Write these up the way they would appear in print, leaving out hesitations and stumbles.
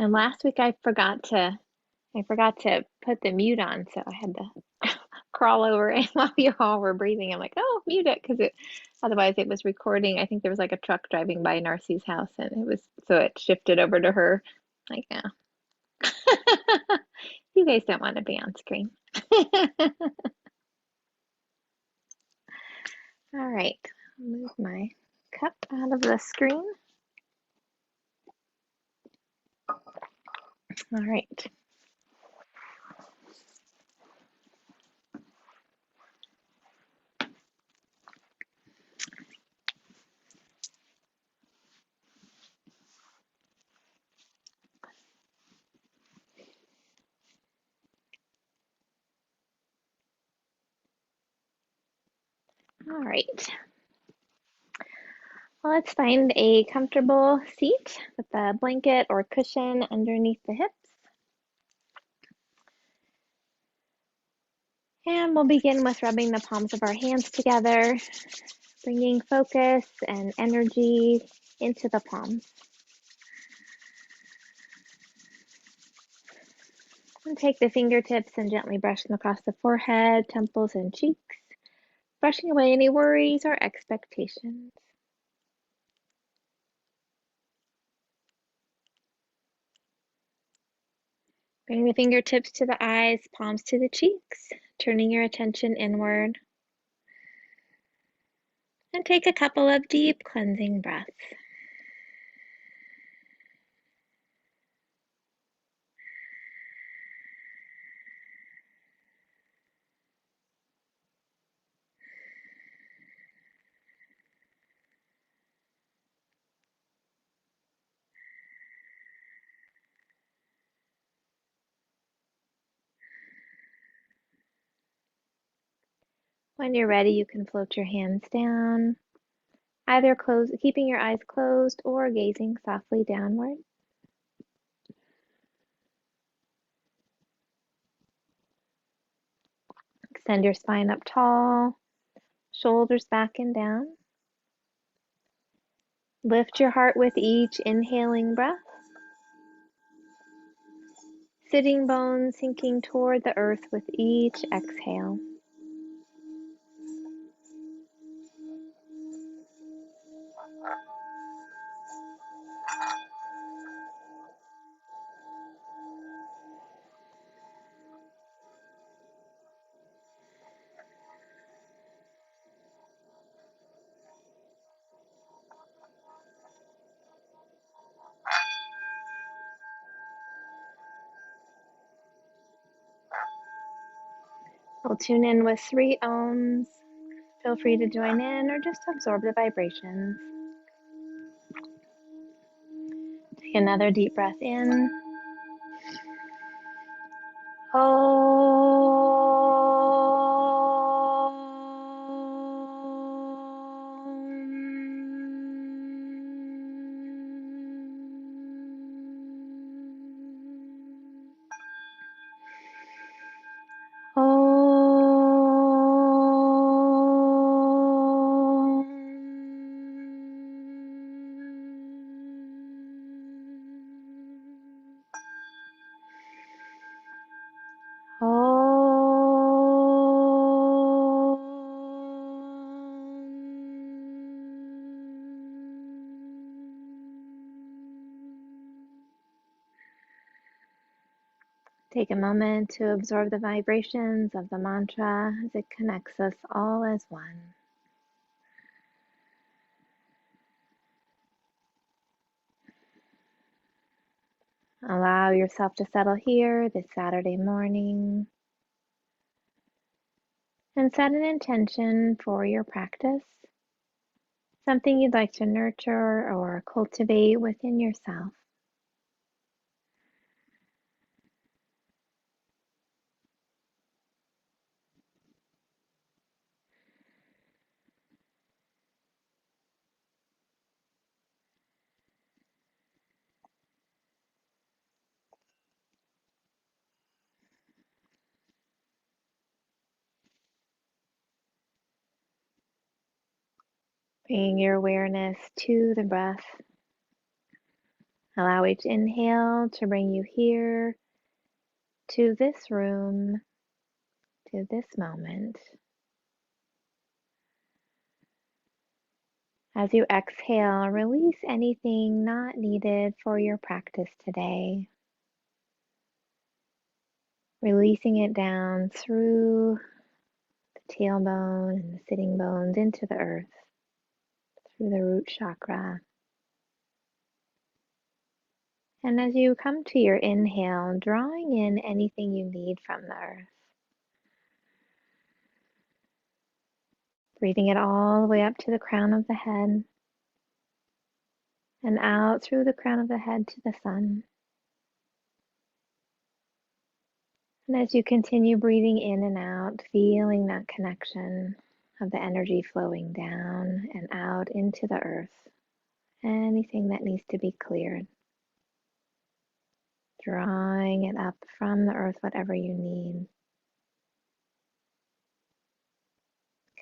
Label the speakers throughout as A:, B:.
A: And last week I forgot to put the mute on, so I had to crawl over and while you all were breathing, I'm like, oh, mute it, because otherwise it was recording. I think there was like a truck driving by Narcy's house, and so it shifted over to her. Like, yeah, you guys don't want to be on screen. All right, I'll move my cup out of the screen. All right. All right. Well, let's find a comfortable seat with a blanket or cushion underneath the hips. And we'll begin with rubbing the palms of our hands together, bringing focus and energy into the palms. And take the fingertips and gently brush them across the forehead, temples, and cheeks, brushing away any worries or expectations. Bring the fingertips to the eyes, palms to the cheeks, turning your attention inward. And take a couple of deep cleansing breaths. When you're ready, you can float your hands down, either keeping your eyes closed or gazing softly downward. Extend your spine up tall, shoulders back and down. Lift your heart with each inhaling breath. Sitting bones sinking toward the earth with each exhale. We'll tune in with 3 ohms. Feel free to join in or just absorb the vibrations. Take another deep breath in. Take a moment to absorb the vibrations of the mantra as it connects us all as one. Allow yourself to settle here this Saturday morning and set an intention for your practice, something you'd like to nurture or cultivate within yourself. Bringing your awareness to the breath. Allow each inhale to bring you here, to this room, to this moment. As you exhale, release anything not needed for your practice today. Releasing it down through the tailbone and the sitting bones into the earth, through the root chakra. And as you come to your inhale, drawing in anything you need from the earth. Breathing it all the way up to the crown of the head and out through the crown of the head to the sun. And as you continue breathing in and out, feeling that connection of the energy flowing down and out into the earth. Anything that needs to be cleared. Drawing it up from the earth, whatever you need.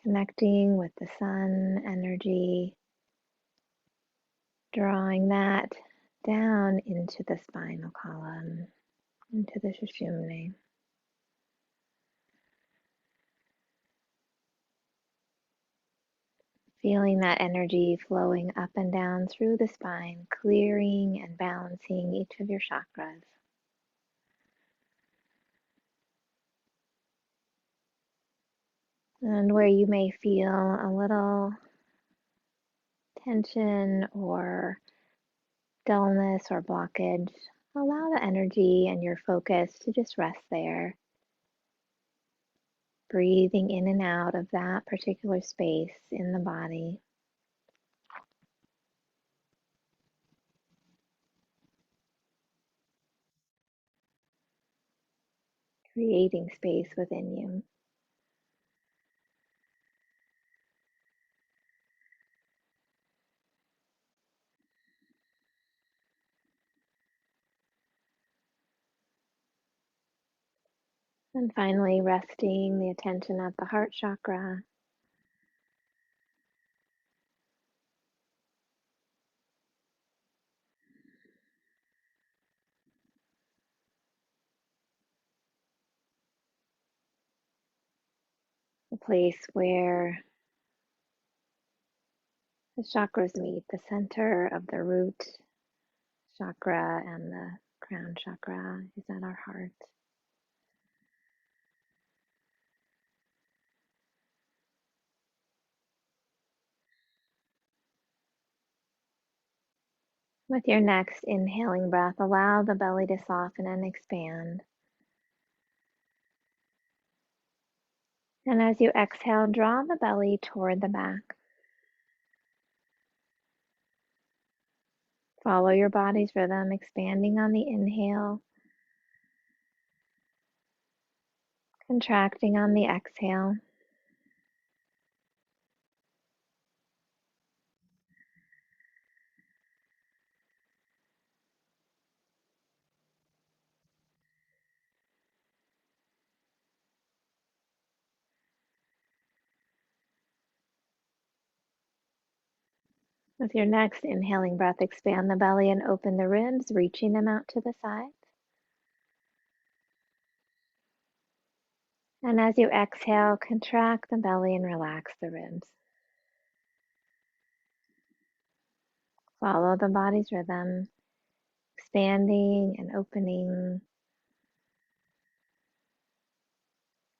A: Connecting with the sun energy. Drawing that down into the spinal column, into the Sushumna. Feeling that energy flowing up and down through the spine, clearing and balancing each of your chakras. And where you may feel a little tension or dullness or blockage, allow the energy and your focus to just rest there. Breathing in and out of that particular space in the body. Creating space within you. And finally, resting the attention at the heart chakra. The place where the chakras meet, the center of the root chakra and the crown chakra is at our heart. With your next inhaling breath, allow the belly to soften and expand. And as you exhale, draw the belly toward the back. Follow your body's rhythm, expanding on the inhale, contracting on the exhale. With your next inhaling breath, expand the belly and open the ribs, reaching them out to the side. And as you exhale, contract the belly and relax the ribs. Follow the body's rhythm, expanding and opening,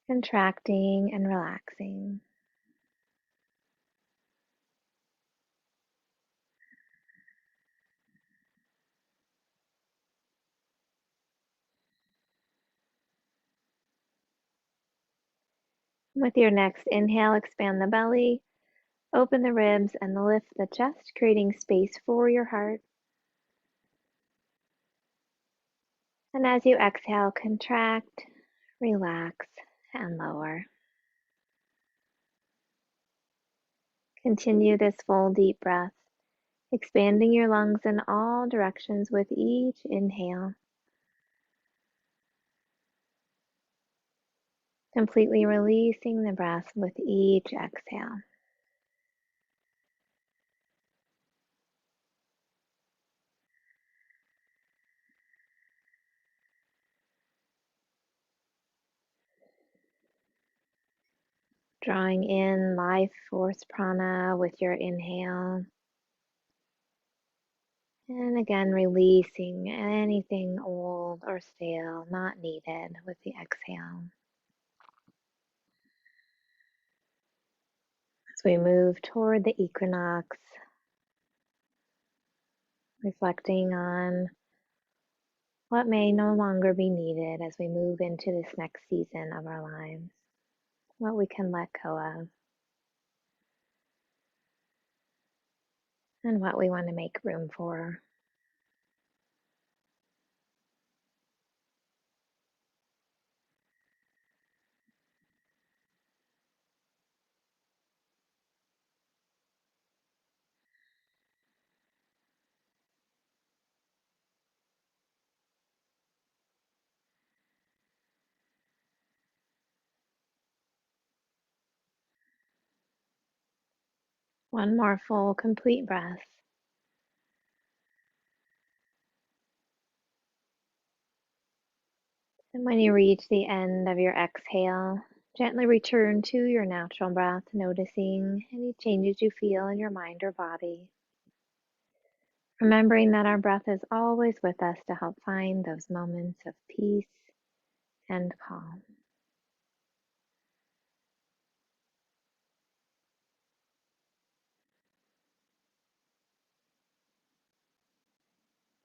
A: contracting and relaxing. With your next inhale, expand the belly, open the ribs, and lift the chest, creating space for your heart. And as you exhale, contract, relax, and lower. Continue this full deep breath, expanding your lungs in all directions with each inhale. Completely releasing the breath with each exhale. Drawing in life force prana with your inhale. And again, releasing anything old or stale, not needed, with the exhale. As we move toward the equinox, reflecting on what may no longer be needed as we move into this next season of our lives, what we can let go of, and what we want to make room for. One more full, complete breath. And when you reach the end of your exhale, gently return to your natural breath, noticing any changes you feel in your mind or body. Remembering that our breath is always with us to help find those moments of peace and calm.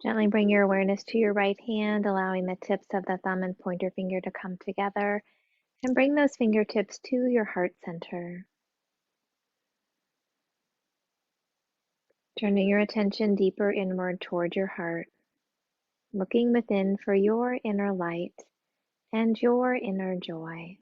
A: Gently bring your awareness to your right hand, allowing the tips of the thumb and pointer finger to come together, and bring those fingertips to your heart center. Turning your attention deeper inward toward your heart, looking within for your inner light and your inner joy.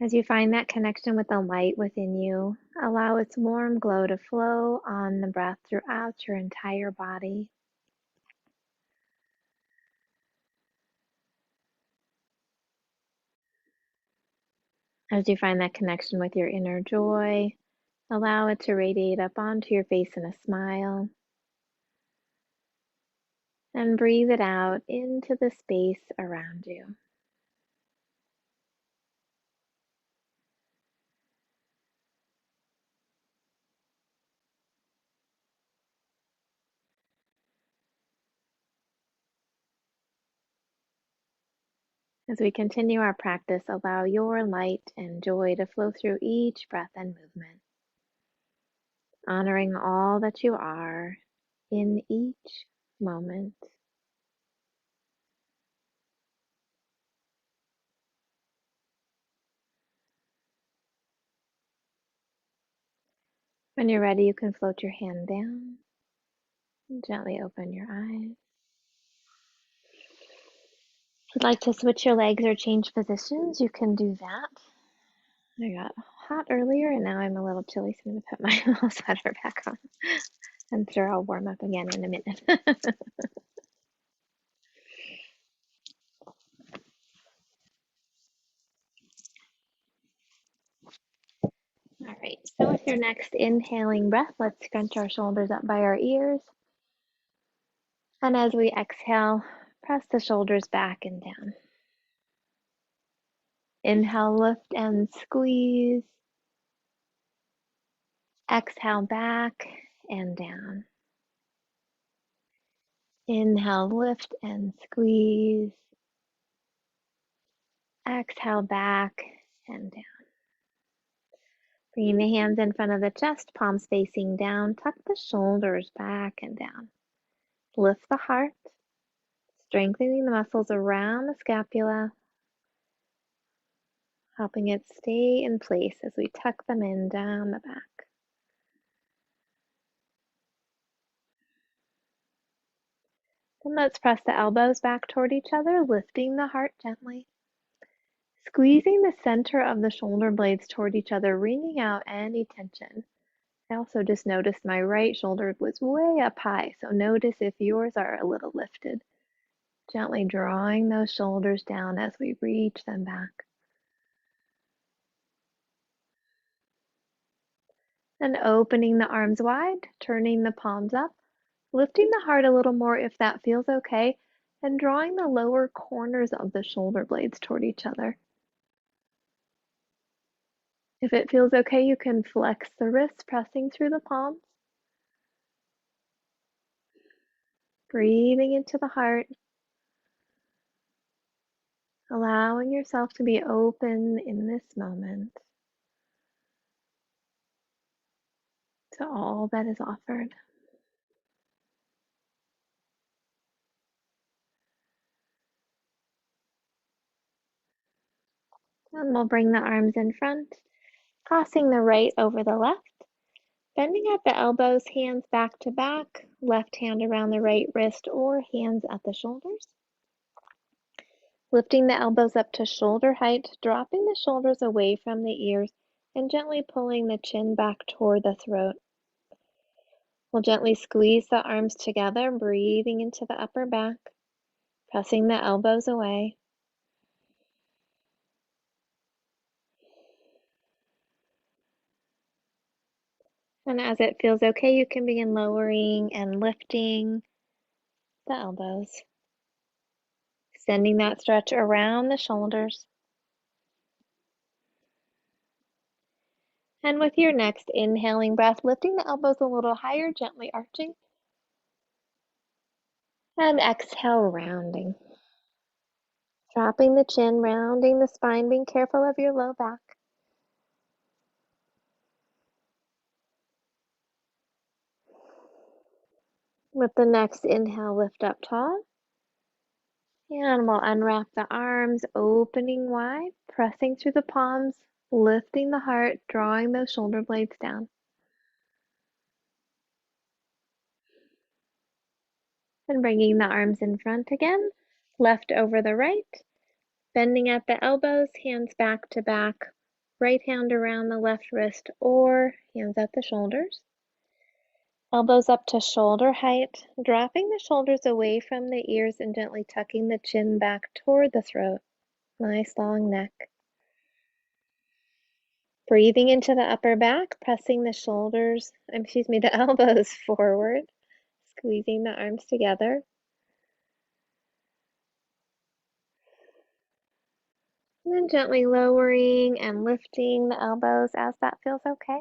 A: As you find that connection with the light within you, allow its warm glow to flow on the breath throughout your entire body. As you find that connection with your inner joy, allow it to radiate up onto your face in a smile. And breathe it out into the space around you. As we continue our practice, allow your light and joy to flow through each breath and movement, honoring all that you are in each moment. When you're ready, you can float your hand down and gently open your eyes. If you'd like to switch your legs or change positions, you can do that. I got hot earlier and now I'm a little chilly, so I'm going to put my little sweater back on. I'm sure I'll warm up again in a minute. All right, so with your next inhaling breath, let's scrunch our shoulders up by our ears. And as we exhale, press the shoulders back and down. Inhale, lift and squeeze. Exhale, back and down. Inhale, lift and squeeze. Exhale, back and down. Bringing the hands in front of the chest, palms facing down. Tuck the shoulders back and down. Lift the heart, strengthening the muscles around the scapula, helping it stay in place as we tuck them in down the back. Then let's press the elbows back toward each other, lifting the heart gently. Squeezing the center of the shoulder blades toward each other, wringing out any tension. I also just noticed my right shoulder was way up high, so notice if yours are a little lifted. Gently drawing those shoulders down as we reach them back. Then opening the arms wide, turning the palms up, lifting the heart a little more if that feels okay, and drawing the lower corners of the shoulder blades toward each other. If it feels okay, you can flex the wrists, pressing through the palms. Breathing into the heart. Allowing yourself to be open in this moment to all that is offered. And we'll bring the arms in front, crossing the right over the left. Bending at the elbows, hands back to back, left hand around the right wrist or hands at the shoulders. Lifting the elbows up to shoulder height, dropping the shoulders away from the ears, and gently pulling the chin back toward the throat. We'll gently squeeze the arms together, breathing into the upper back, pressing the elbows away. And as it feels okay, you can begin lowering and lifting the elbows, extending that stretch around the shoulders. And with your next inhaling breath, lifting the elbows a little higher, gently arching. And exhale, rounding. Dropping the chin, rounding the spine, being careful of your low back. With the next inhale, lift up tall. And we'll unwrap the arms, opening wide, pressing through the palms, lifting the heart, drawing those shoulder blades down. And bringing the arms in front again, left over the right, bending at the elbows, hands back to back, right hand around the left wrist or hands at the shoulders. Elbows up to shoulder height, dropping the shoulders away from the ears and gently tucking the chin back toward the throat. Nice long neck. Breathing into the upper back, pressing the the elbows forward, squeezing the arms together. And then gently lowering and lifting the elbows as that feels okay.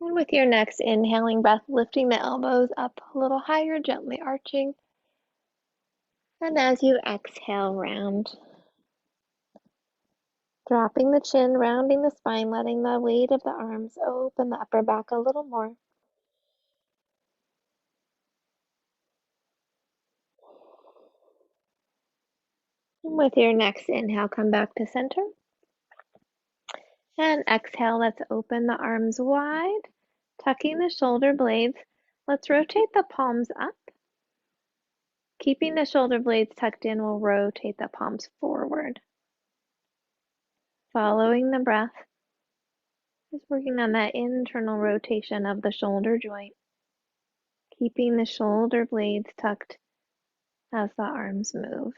A: And with your next inhaling breath, lifting the elbows up a little higher, gently arching. And as you exhale, round. Dropping the chin, rounding the spine, letting the weight of the arms open the upper back a little more. And with your next inhale, come back to center. And exhale, let's open the arms wide, tucking the shoulder blades. Let's rotate the palms up. Keeping the shoulder blades tucked in, we'll rotate the palms forward. Following the breath, just working on that internal rotation of the shoulder joint. Keeping the shoulder blades tucked as the arms move.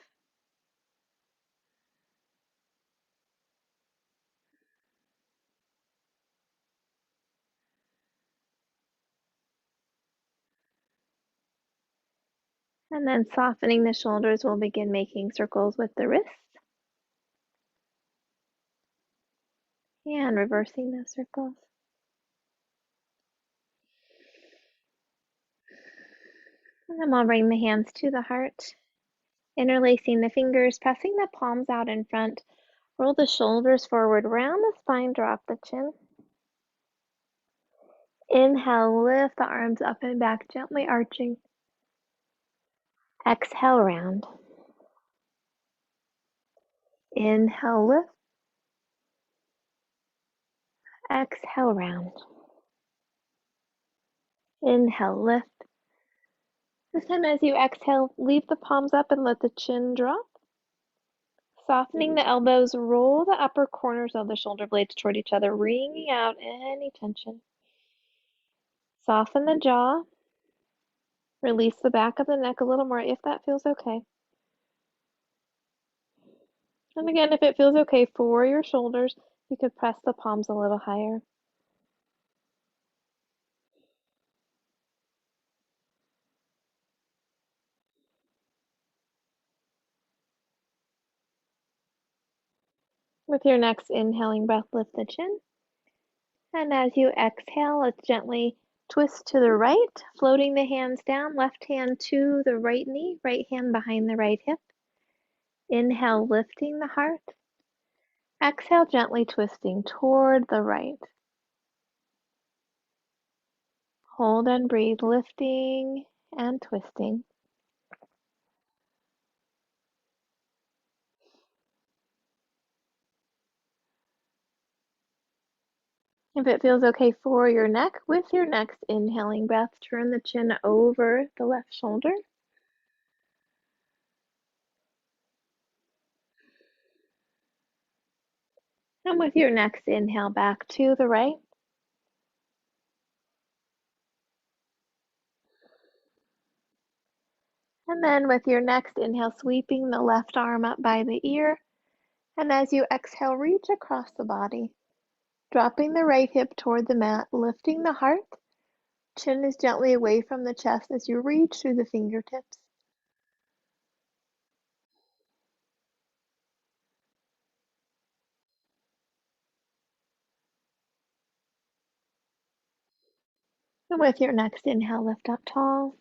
A: And then softening the shoulders, we'll begin making circles with the wrists. And reversing those circles. And then we'll bring the hands to the heart, interlacing the fingers, pressing the palms out in front. Roll the shoulders forward, round the spine, drop the chin. Inhale, lift the arms up and back, gently arching. Exhale, round. Inhale, lift. Exhale, round. Inhale, lift. This time as you exhale, leave the palms up and let the chin drop. Softening the elbows, roll the upper corners of the shoulder blades toward each other, wringing out any tension. Soften the jaw. Release the back of the neck a little more if that feels okay. And again, if it feels okay for your shoulders, you could press the palms a little higher. With your next inhaling breath, lift the chin. And as you exhale, let's gently twist to the right, floating the hands down, left hand to the right knee, right hand behind the right hip. Inhale, lifting the heart. Exhale, gently twisting toward the right. Hold and breathe, lifting and twisting. If it feels okay for your neck, with your next inhaling breath, turn the chin over the left shoulder. And with your next inhale, back to the right. And then with your next inhale, sweeping the left arm up by the ear. And as you exhale, reach across the body, dropping the right hip toward the mat, lifting the heart. Chin is gently away from the chest as you reach through the fingertips. And with your next inhale, lift up tall.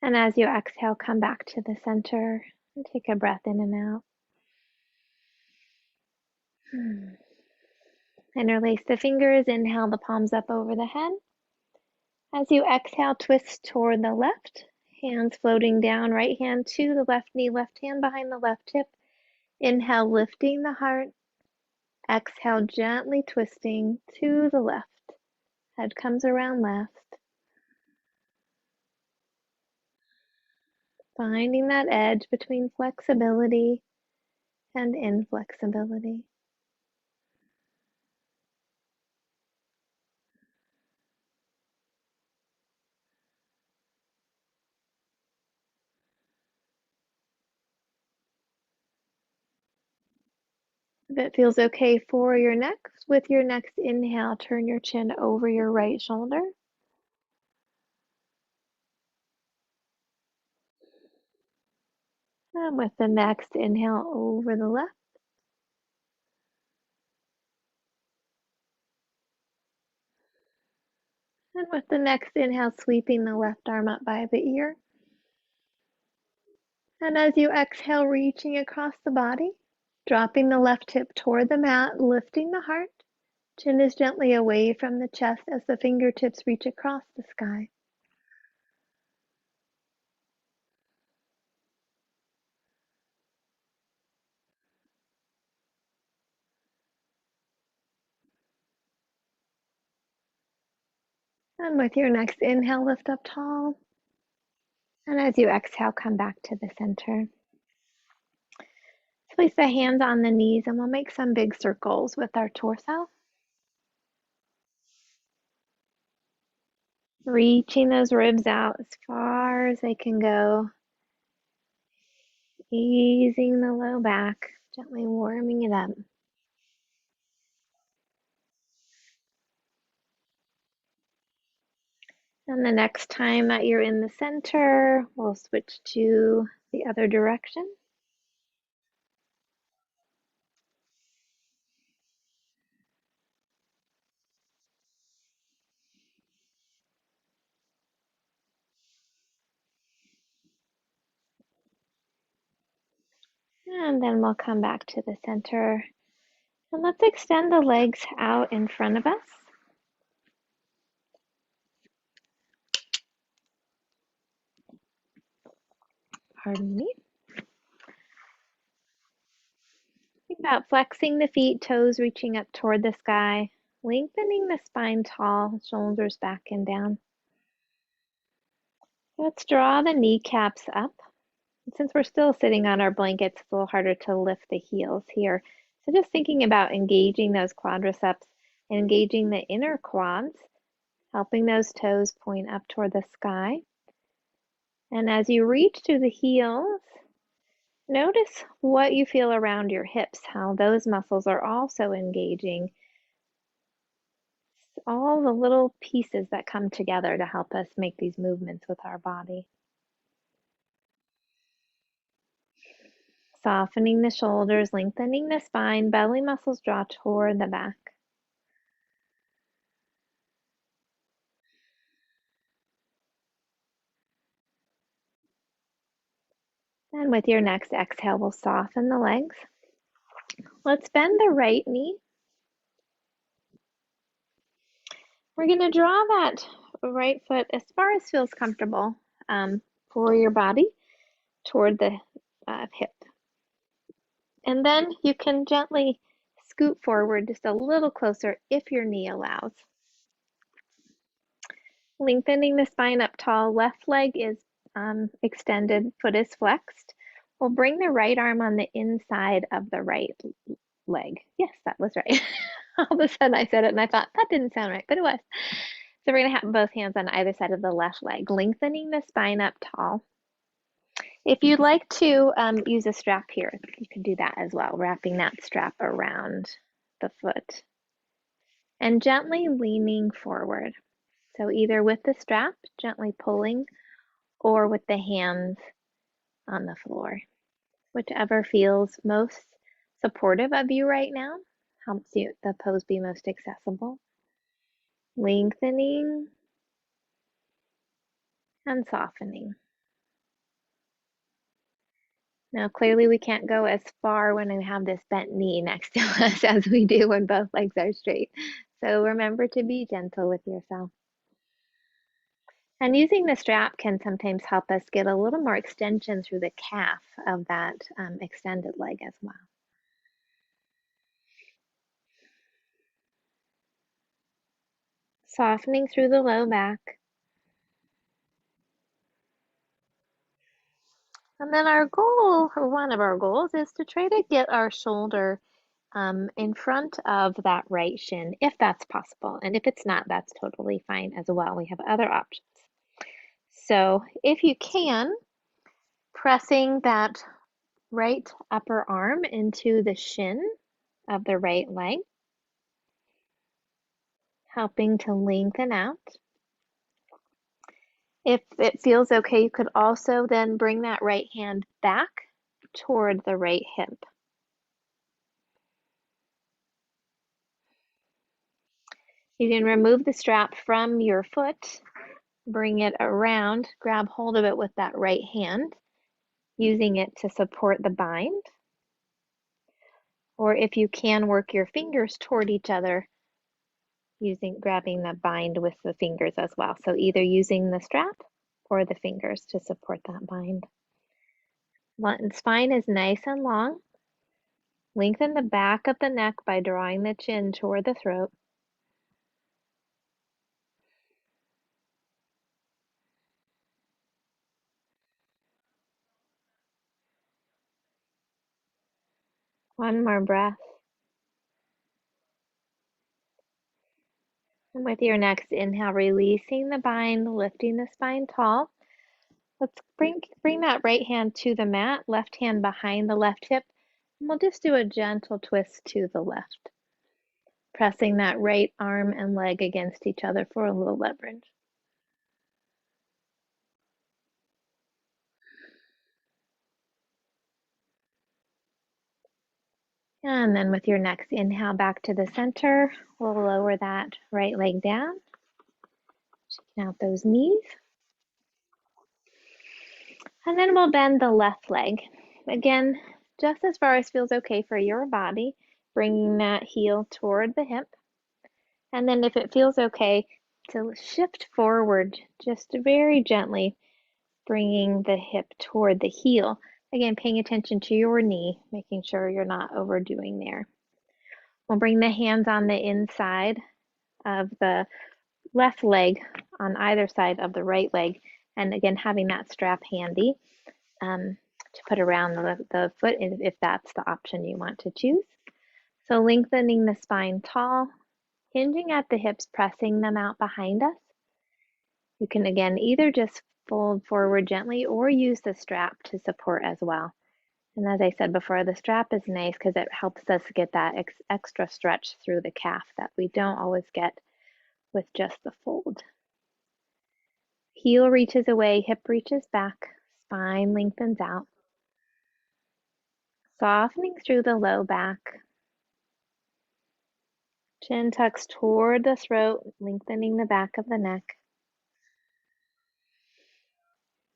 A: And as you exhale, come back to the center and take a breath in and out. Interlace the fingers, inhale the palms up over the head. As you exhale, twist toward the left, hands floating down, right hand to the left knee, left hand behind the left hip. Inhale, lifting the heart. Exhale, gently twisting to the left. Head comes around left. Finding that edge between flexibility and inflexibility. If it feels okay for your neck, with your next inhale, turn your chin over your right shoulder. And with the next inhale, over the left. And with the next inhale, sweeping the left arm up by the ear. And as you exhale, reaching across the body, dropping the left hip toward the mat, lifting the heart. Chin is gently away from the chest as the fingertips reach across the sky. And with your next inhale, lift up tall. And as you exhale, come back to the center. Place the hands on the knees and we'll make some big circles with our torso. Reaching those ribs out as far as they can go. Easing the low back, gently warming it up. And the next time that you're in the center, we'll switch to the other direction. And then we'll come back to the center. And let's extend the legs out in front of us. Pardon me. Think about flexing the feet, toes reaching up toward the sky, lengthening the spine tall, shoulders back and down. Let's draw the kneecaps up. Since we're still sitting on our blankets, it's a little harder to lift the heels here. So just thinking about engaging those quadriceps and engaging the inner quads, helping those toes point up toward the sky. And as you reach through the heels, Notice what you feel around your hips, how those muscles are also engaging, all the little pieces that come together to help us make these movements with our body. Softening the shoulders, lengthening the spine, belly muscles draw toward the back. And with your next exhale, we'll soften the legs. Let's bend the right knee. We're going to draw that right foot as far as feels comfortable for your body toward the hip. And then you can gently scoot forward just a little closer if your knee allows. Lengthening the spine up tall, left leg is extended, foot is flexed. We'll bring the right arm on the inside of the right leg. Yes, that was right. All of a sudden I said it and I thought that didn't sound right, but it was. So we're going to have both hands on either side of the left leg, lengthening the spine up tall. If you'd like to use a strap here, you can do that as well, wrapping that strap around the foot and gently leaning forward. So either with the strap, gently pulling, or with the hands on the floor. Whichever feels most supportive of you right now, helps you the pose be most accessible. Lengthening and softening. Now, clearly we can't go as far when we have this bent knee next to us as we do when both legs are straight. So remember to be gentle with yourself. And using the strap can sometimes help us get a little more extension through the calf of that extended leg as well. Softening through the low back. And then our goal, or one of our goals, is to try to get our shoulder in front of that right shin, if that's possible. And if it's not, that's totally fine as well. We have other options. So if you can, pressing that right upper arm into the shin of the right leg, helping to lengthen out. If it feels okay, you could also then bring that right hand back toward the right hip. You can remove the strap from your foot, bring it around, grab hold of it with that right hand, using it to support the bind. Or if you can, work your fingers toward each other, grabbing the bind with the fingers as well. So either using the strap or the fingers to support that bind. Spine is nice and long. Lengthen the back of the neck by drawing the chin toward the throat. One more breath. And with your next inhale, releasing the bind, lifting the spine tall. Let's bring that right hand to the mat, left hand behind the left hip, and we'll just do a gentle twist to the left, pressing that right arm and leg against each other for a little leverage. And then with your next inhale back to the center, we'll lower that right leg down, checking out those knees. And then we'll bend the left leg. Again, just as far as feels okay for your body, bringing that heel toward the hip. And then if it feels okay, to shift forward just very gently, bringing the hip toward the heel. Again, paying attention to your knee, making sure you're not overdoing there. We'll bring the hands on the inside of the left leg on either side of the right leg. And again, having that strap handy to put around the foot if that's the option you want to choose. So lengthening the spine tall, hinging at the hips, pressing them out behind us. You can again either just fold forward gently or use the strap to support as well. And as I said before, the strap is nice because it helps us get that extra stretch through the calf that we don't always get with just the fold. Heel reaches away, hip reaches back, spine lengthens out, softening through the low back. Chin tucks toward the throat, lengthening the back of the neck.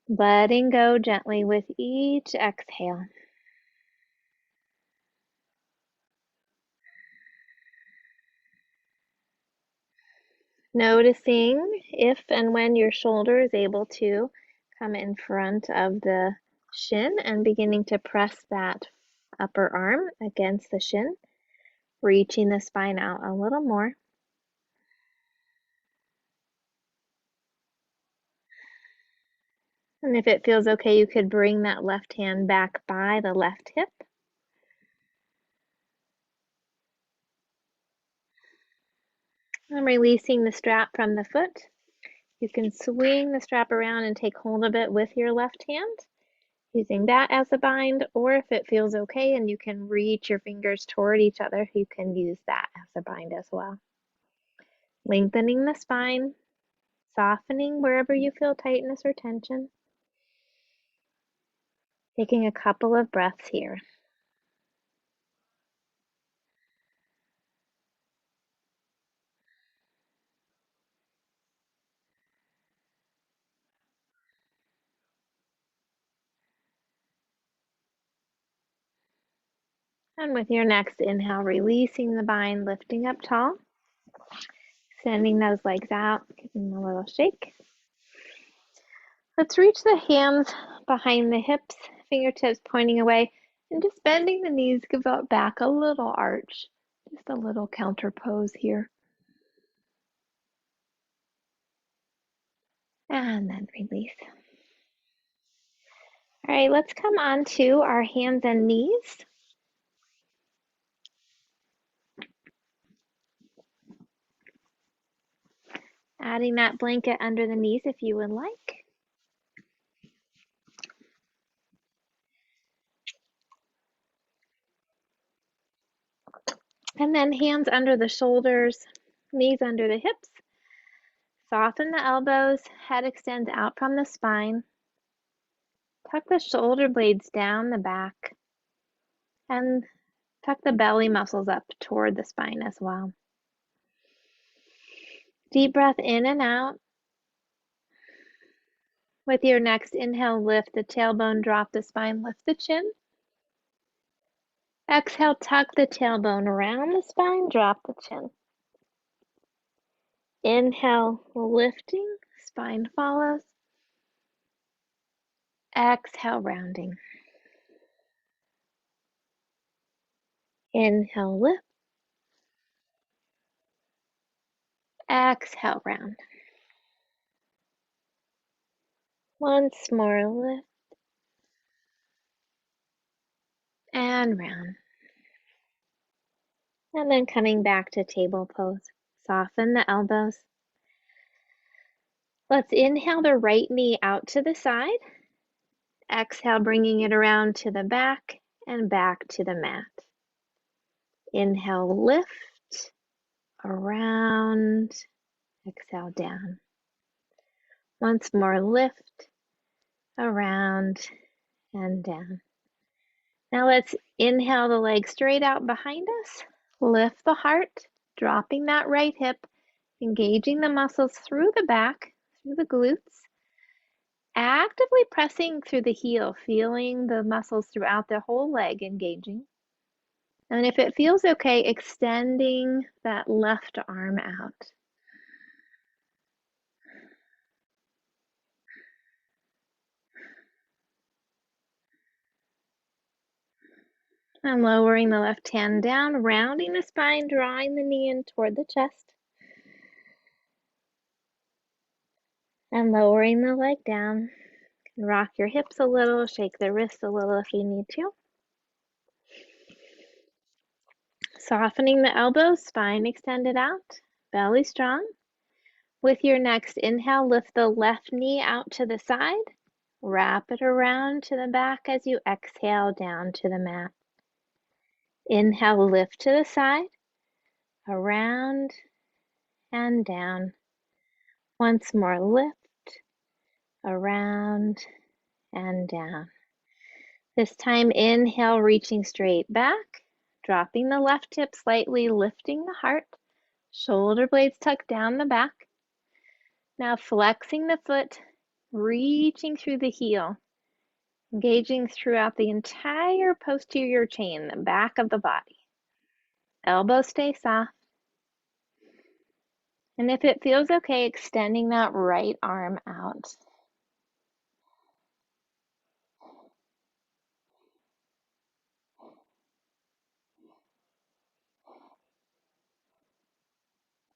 A: Letting go gently with each exhale. Noticing if and when your shoulder is able to come in front of the shin and beginning to press that upper arm against the shin, reaching the spine out a little more. And if it feels okay, you could bring that left hand back by the left hip. I'm releasing the strap from the foot. You can swing the strap around and take hold of it with your left hand, using that as a bind, or if it feels okay and you can reach your fingers toward each other, you can use that as a bind as well. Lengthening the spine, softening wherever you feel tightness or tension. Taking a couple of breaths here. And with your next inhale, releasing the bind, lifting up tall, sending those legs out, giving them a little shake. Let's reach the hands behind the hips, fingertips pointing away, and just bending the knees, give it back a little arch, just a little counter pose here. And then release. All right, let's come on to our hands and knees. Adding that blanket under the knees if you would like. And then hands under the shoulders, knees under the hips. Soften the elbows, head extends out from the spine. Tuck the shoulder blades down the back. And tuck the belly muscles up toward the spine as well. Deep breath in and out. With your next inhale, lift the tailbone, drop the spine, lift the chin. Exhale, tuck the tailbone around the spine, drop the chin. Inhale, lifting, spine follows. Exhale, rounding. Inhale, lift. Exhale, round. Once more, lift. And round. And then coming back to table pose. Soften the elbows. Let's inhale the right knee out to the side. Exhale, bringing it around to the back and back to the mat. Inhale, lift, around, exhale, down. Once more, lift, around, and down. Now let's inhale the legs straight out behind us. Lift the heart, dropping that right hip, engaging the muscles through the back, through the glutes. Actively pressing through the heel, feeling the muscles throughout the whole leg engaging. And if it feels okay, extending that left arm out. And lowering the left hand down, rounding the spine, drawing the knee in toward the chest. And lowering the leg down. You can rock your hips a little, shake the wrists a little if you need to. Softening the elbows, spine extended out, belly strong. With your next inhale, lift the left knee out to the side. Wrap it around to the back as you exhale down to the mat. Inhale, lift to the side, around and down. Once more, lift, around and down. This time, inhale, reaching straight back, dropping the left hip slightly, lifting the heart, shoulder blades tucked down the back. Now flexing the foot, reaching through the heel, engaging throughout the entire posterior chain, the back of the body. Elbows stay soft. And if it feels okay, extending that right arm out.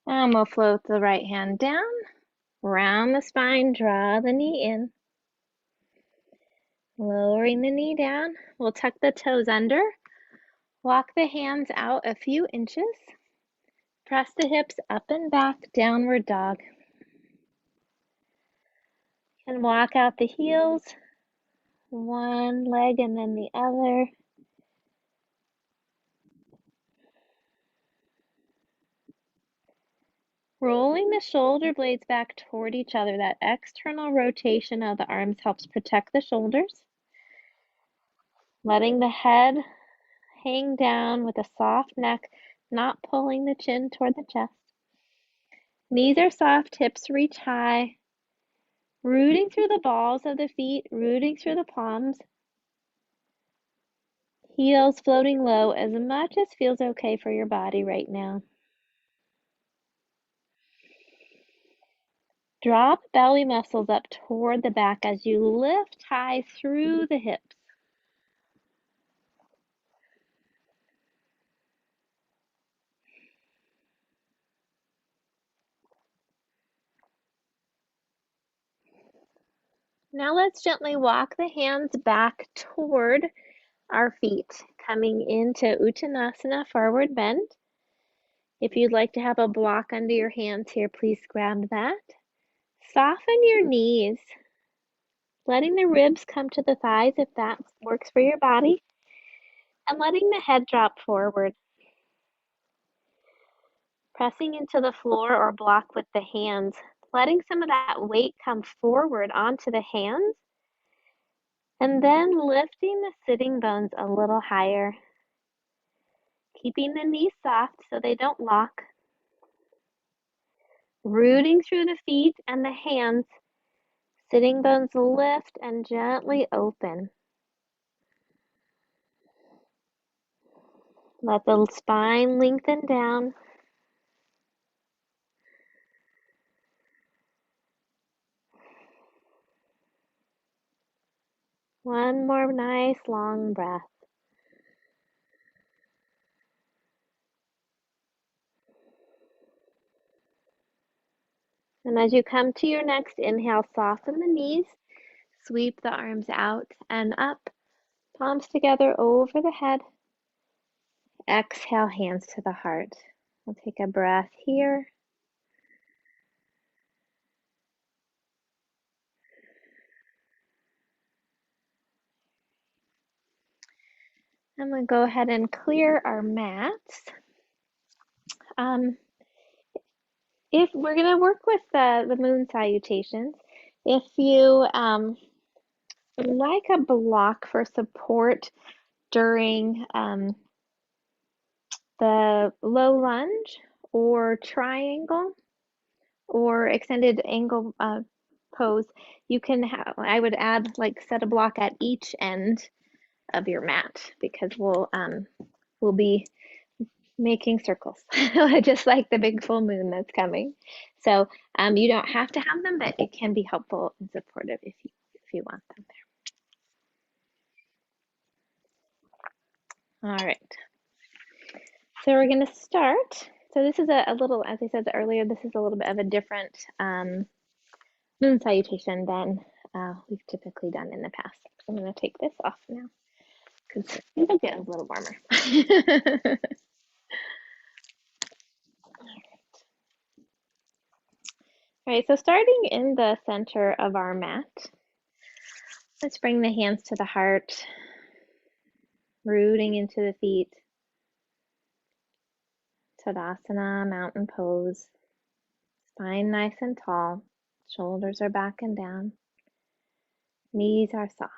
A: And we'll float the right hand down, round the spine, draw the knee in. Lowering the knee down, we'll tuck the toes under, walk the hands out a few inches, press the hips up and back, downward dog. And walk out the heels, one leg and then the other. Rolling the shoulder blades back toward each other, that external rotation of the arms helps protect the shoulders. Letting the head hang down with a soft neck, not pulling the chin toward the chest. Knees are soft, hips reach high. Rooting through the balls of the feet, rooting through the palms. Heels floating low as much as feels okay for your body right now. Drop belly muscles up toward the back as you lift high through the hips. Now let's gently walk the hands back toward our feet, coming into Uttanasana, forward bend. If you'd like to have a block under your hands here, please grab that. Soften your knees, letting the ribs come to the thighs if that works for your body, and letting the head drop forward. Pressing into the floor or block with the hands, letting some of that weight come forward onto the hands, and then lifting the sitting bones a little higher. Keeping the knees soft so they don't lock. Rooting through the feet and the hands, sitting bones lift and gently open. Let the spine lengthen down. One more nice long breath. And as you come to your next inhale, soften the knees, sweep the arms out and up, palms together over the head. Exhale, hands to the heart. We'll take a breath here. I'm going to go ahead and clear our mats. If we're going to work with the moon salutations, if you like a block for support during the low lunge or triangle or extended angle pose, you can have, I would add set a block at each end of your mat because we'll be making circles just like the big full moon that's coming. So you don't have to have them, but it can be helpful and supportive if you want them there. All right. So we're going to start. So this is a little, as I said earlier, this is a little bit of a different moon salutation than we've typically done in the past. So I'm going to take this off now because it'll get a little warmer. All right, so starting in the center of our mat, Let's bring the hands to the heart, rooting into the feet. Tadasana, mountain pose. Spine nice and tall. Shoulders are back and down. Knees are soft.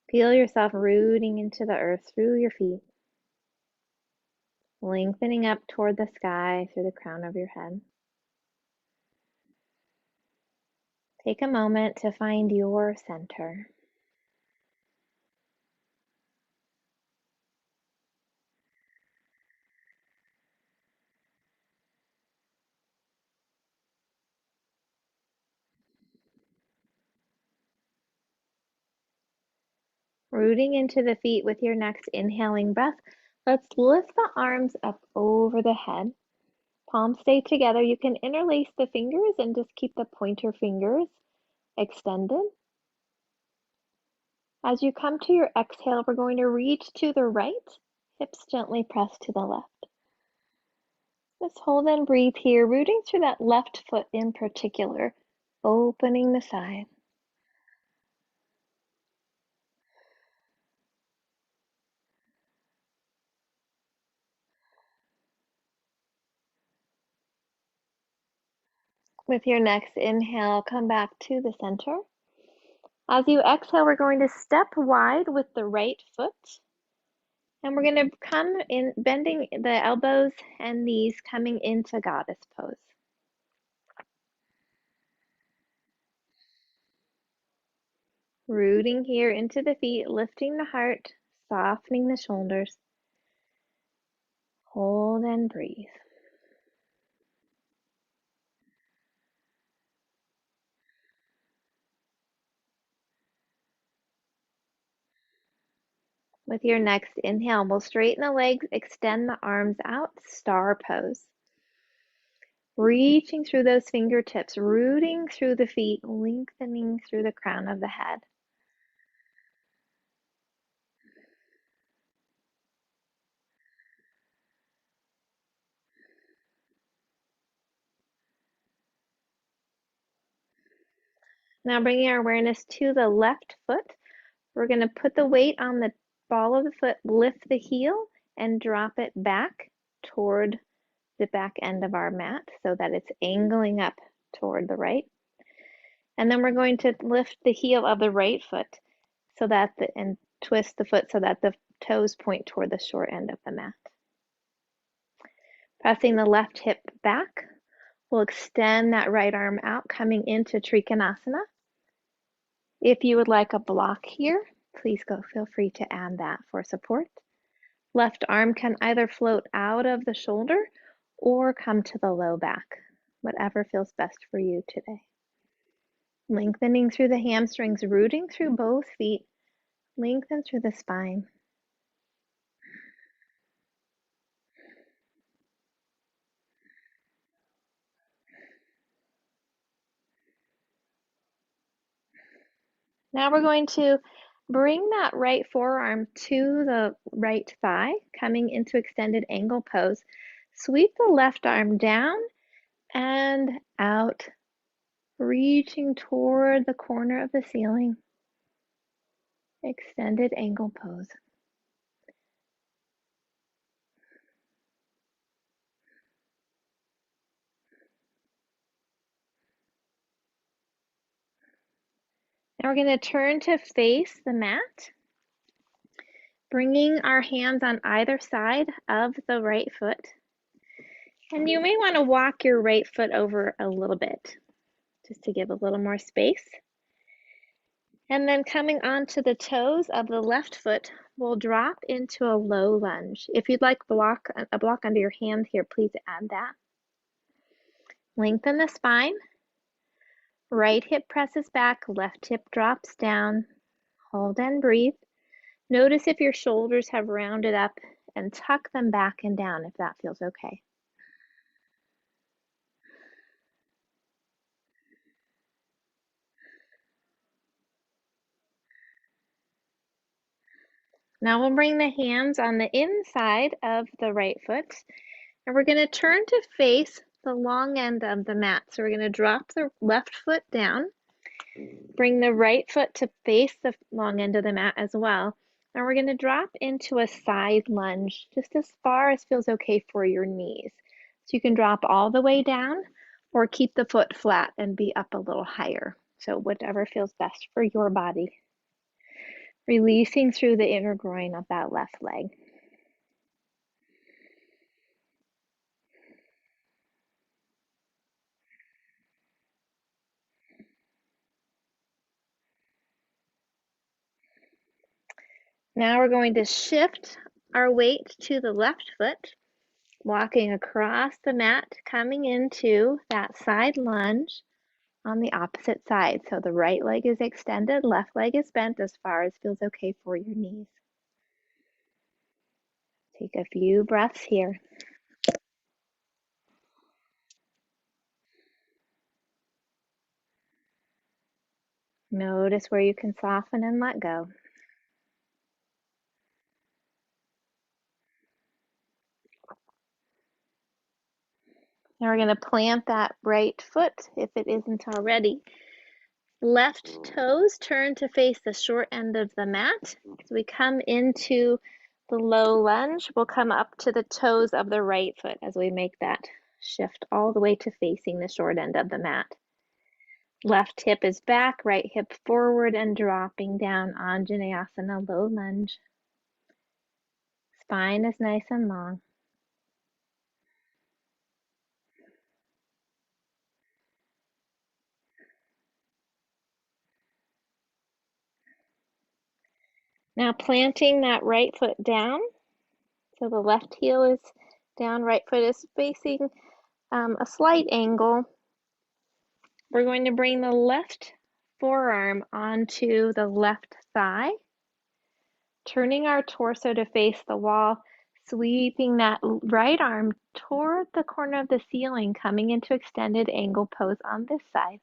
A: Feel yourself rooting into the earth through your feet, lengthening up toward the sky through the crown of your head. Take a moment to find your center. Rooting into the feet with your next inhaling breath, let's lift the arms up over the head. Palms stay together. You can interlace the fingers and just keep the pointer fingers extended. As you come to your exhale, we're going to reach to the right, hips gently press to the left. Just hold and breathe here, rooting through that left foot in particular, opening the side. With your next inhale, come back to the center. As you exhale, we're going to step wide with the right foot. And we're going to come in, bending the elbows and knees, coming into goddess pose. Rooting here into the feet, lifting the heart, softening the shoulders. Hold and breathe. With your next inhale, we'll straighten the legs, extend the arms out, star pose. Reaching through those fingertips, rooting through the feet, lengthening through the crown of the head. Now bringing our awareness to the left foot, we're going to put the weight on the ball of the foot, lift the heel, and drop it back toward the back end of our mat so that it's angling up toward the right. And then we're going to lift the heel of the right foot so that and twist the foot so that the toes point toward the short end of the mat. Pressing the left hip back, we'll extend that right arm out, coming into Triconasana. If you would like a block here, please feel free to add that for support. Left arm can either float out of the shoulder or come to the low back, whatever feels best for you today. Lengthening through the hamstrings, rooting through both feet, lengthen through the spine. Now we're going to bring that right forearm to the right thigh, coming into extended angle pose. Sweep the left arm down and out, reaching toward the corner of the ceiling. Extended angle pose. Now we're going to turn to face the mat, bringing our hands on either side of the right foot. And you may want to walk your right foot over a little bit, just to give a little more space. And then coming onto the toes of the left foot, we'll drop into a low lunge. If you'd like a block under your hand here, please add that. Lengthen the spine. Right hip presses back, left hip drops down. Hold and breathe. Notice if your shoulders have rounded up and tuck them back and down if that feels okay. Now we'll bring the hands on the inside of the right foot, and we're going to turn to face the long end of the mat. So we're going to drop the left foot down, bring the right foot to face the long end of the mat as well. And we're going to drop into a side lunge just as far as feels okay for your knees. So you can drop all the way down or keep the foot flat and be up a little higher. So whatever feels best for your body. Releasing through the inner groin of that left leg. Now we're going to shift our weight to the left foot, walking across the mat, coming into that side lunge on the opposite side. So the right leg is extended, left leg is bent as far as feels okay for your knees. Take a few breaths here. Notice where you can soften and let go. Now we're going to plant that right foot if it isn't already. Left toes turn to face the short end of the mat. As we come into the low lunge, we'll come up to the toes of the right foot as we make that shift all the way to facing the short end of the mat. Left hip is back, right hip forward and dropping down, Anjaneyasana, low lunge. Spine is nice and long. Now planting that right foot down, so the left heel is down, right foot is facing a slight angle. We're going to bring the left forearm onto the left thigh, turning our torso to face the wall, sweeping that right arm toward the corner of the ceiling, coming into extended angle pose on this side.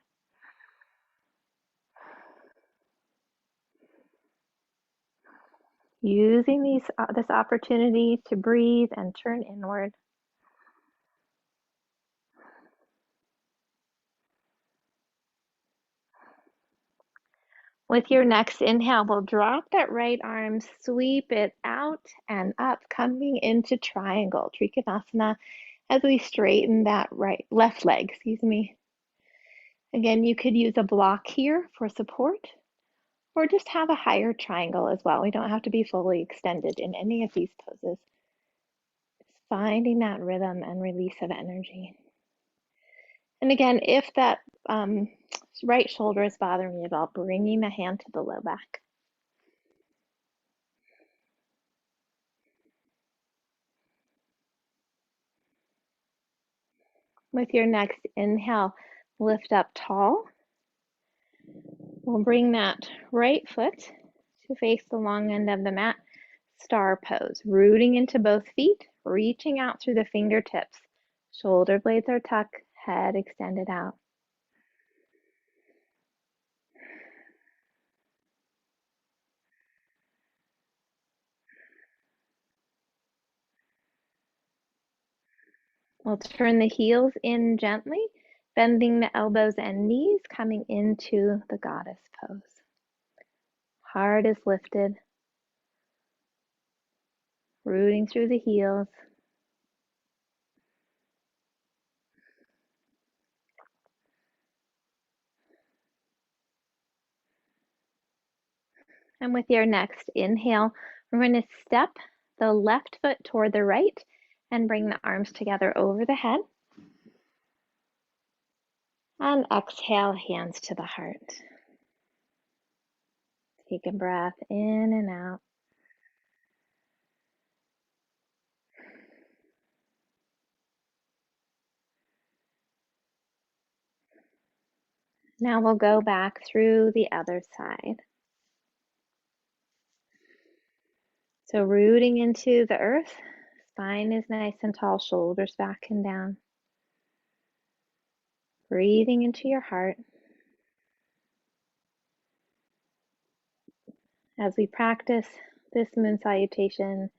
A: Using this opportunity to breathe and turn inward. With your next inhale, we'll drop that right arm, sweep it out and up, coming into triangle, Triconasana, as we straighten that left leg, excuse me. Again, you could use a block here for support, or just have a higher triangle as well. We don't have to be fully extended in any of these poses. Just finding that rhythm and release of energy. And again, if that right shoulder is bothering you at all, bringing the hand to the low back. With your next inhale, lift up tall. We'll bring that right foot to face the long end of the mat. Star pose, rooting into both feet, reaching out through the fingertips. Shoulder blades are tucked, head extended out. We'll turn the heels in gently, bending the elbows and knees, coming into the goddess pose. Heart is lifted, rooting through the heels. And with your next inhale, we're going to step the left foot toward the right and bring the arms together over the head. And exhale, hands to the heart. Take a breath in and out. Now we'll go back through the other side. So rooting into the earth, spine is nice and tall, shoulders back and down. Breathing into your heart. As we practice this moon salutation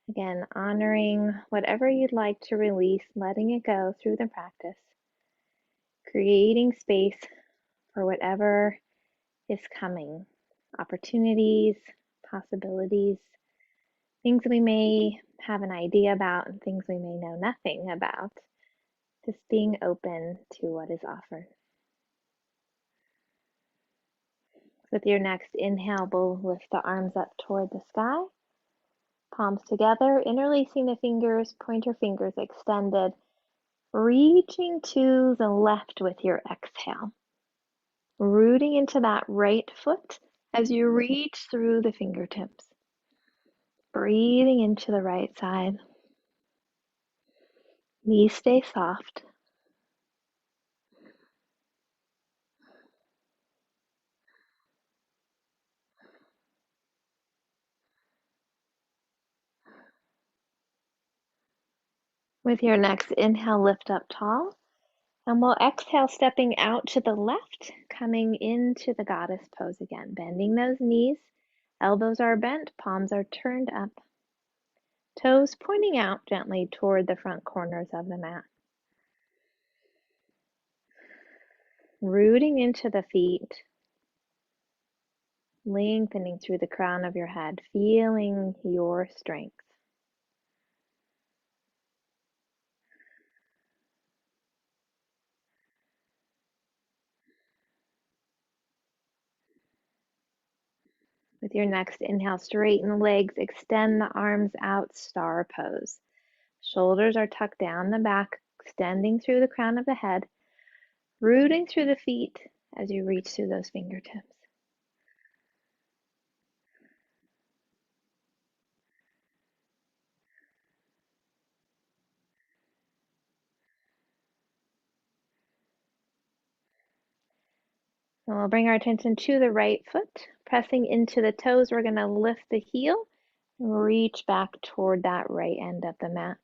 A: Again, honoring whatever you'd like to release, letting it go through the practice, creating space for whatever is coming, opportunities, possibilities, things we may have an idea about and things we may know nothing about. Just being open to what is offered. With your next inhale, we'll lift the arms up toward the sky, palms together, interlacing the fingers, pointer fingers extended, reaching to the left with your exhale. Rooting into that right foot as you reach through the fingertips. Breathing into the right side. Knees stay soft. With your next inhale, lift up tall. And we'll exhale, stepping out to the left, coming into the goddess pose again. Bending those knees, elbows are bent, palms are turned up. Toes pointing out gently toward the front corners of the mat. Rooting into the feet, lengthening through the crown of your head, feeling your strength. With your next inhale, straighten the legs, extend the arms out, star pose. Shoulders are tucked down the back, extending through the crown of the head, rooting through the feet as you reach through those fingertips. And we'll bring our attention to the right foot, pressing into the toes. We're going to lift the heel and reach back toward that right end of the mat.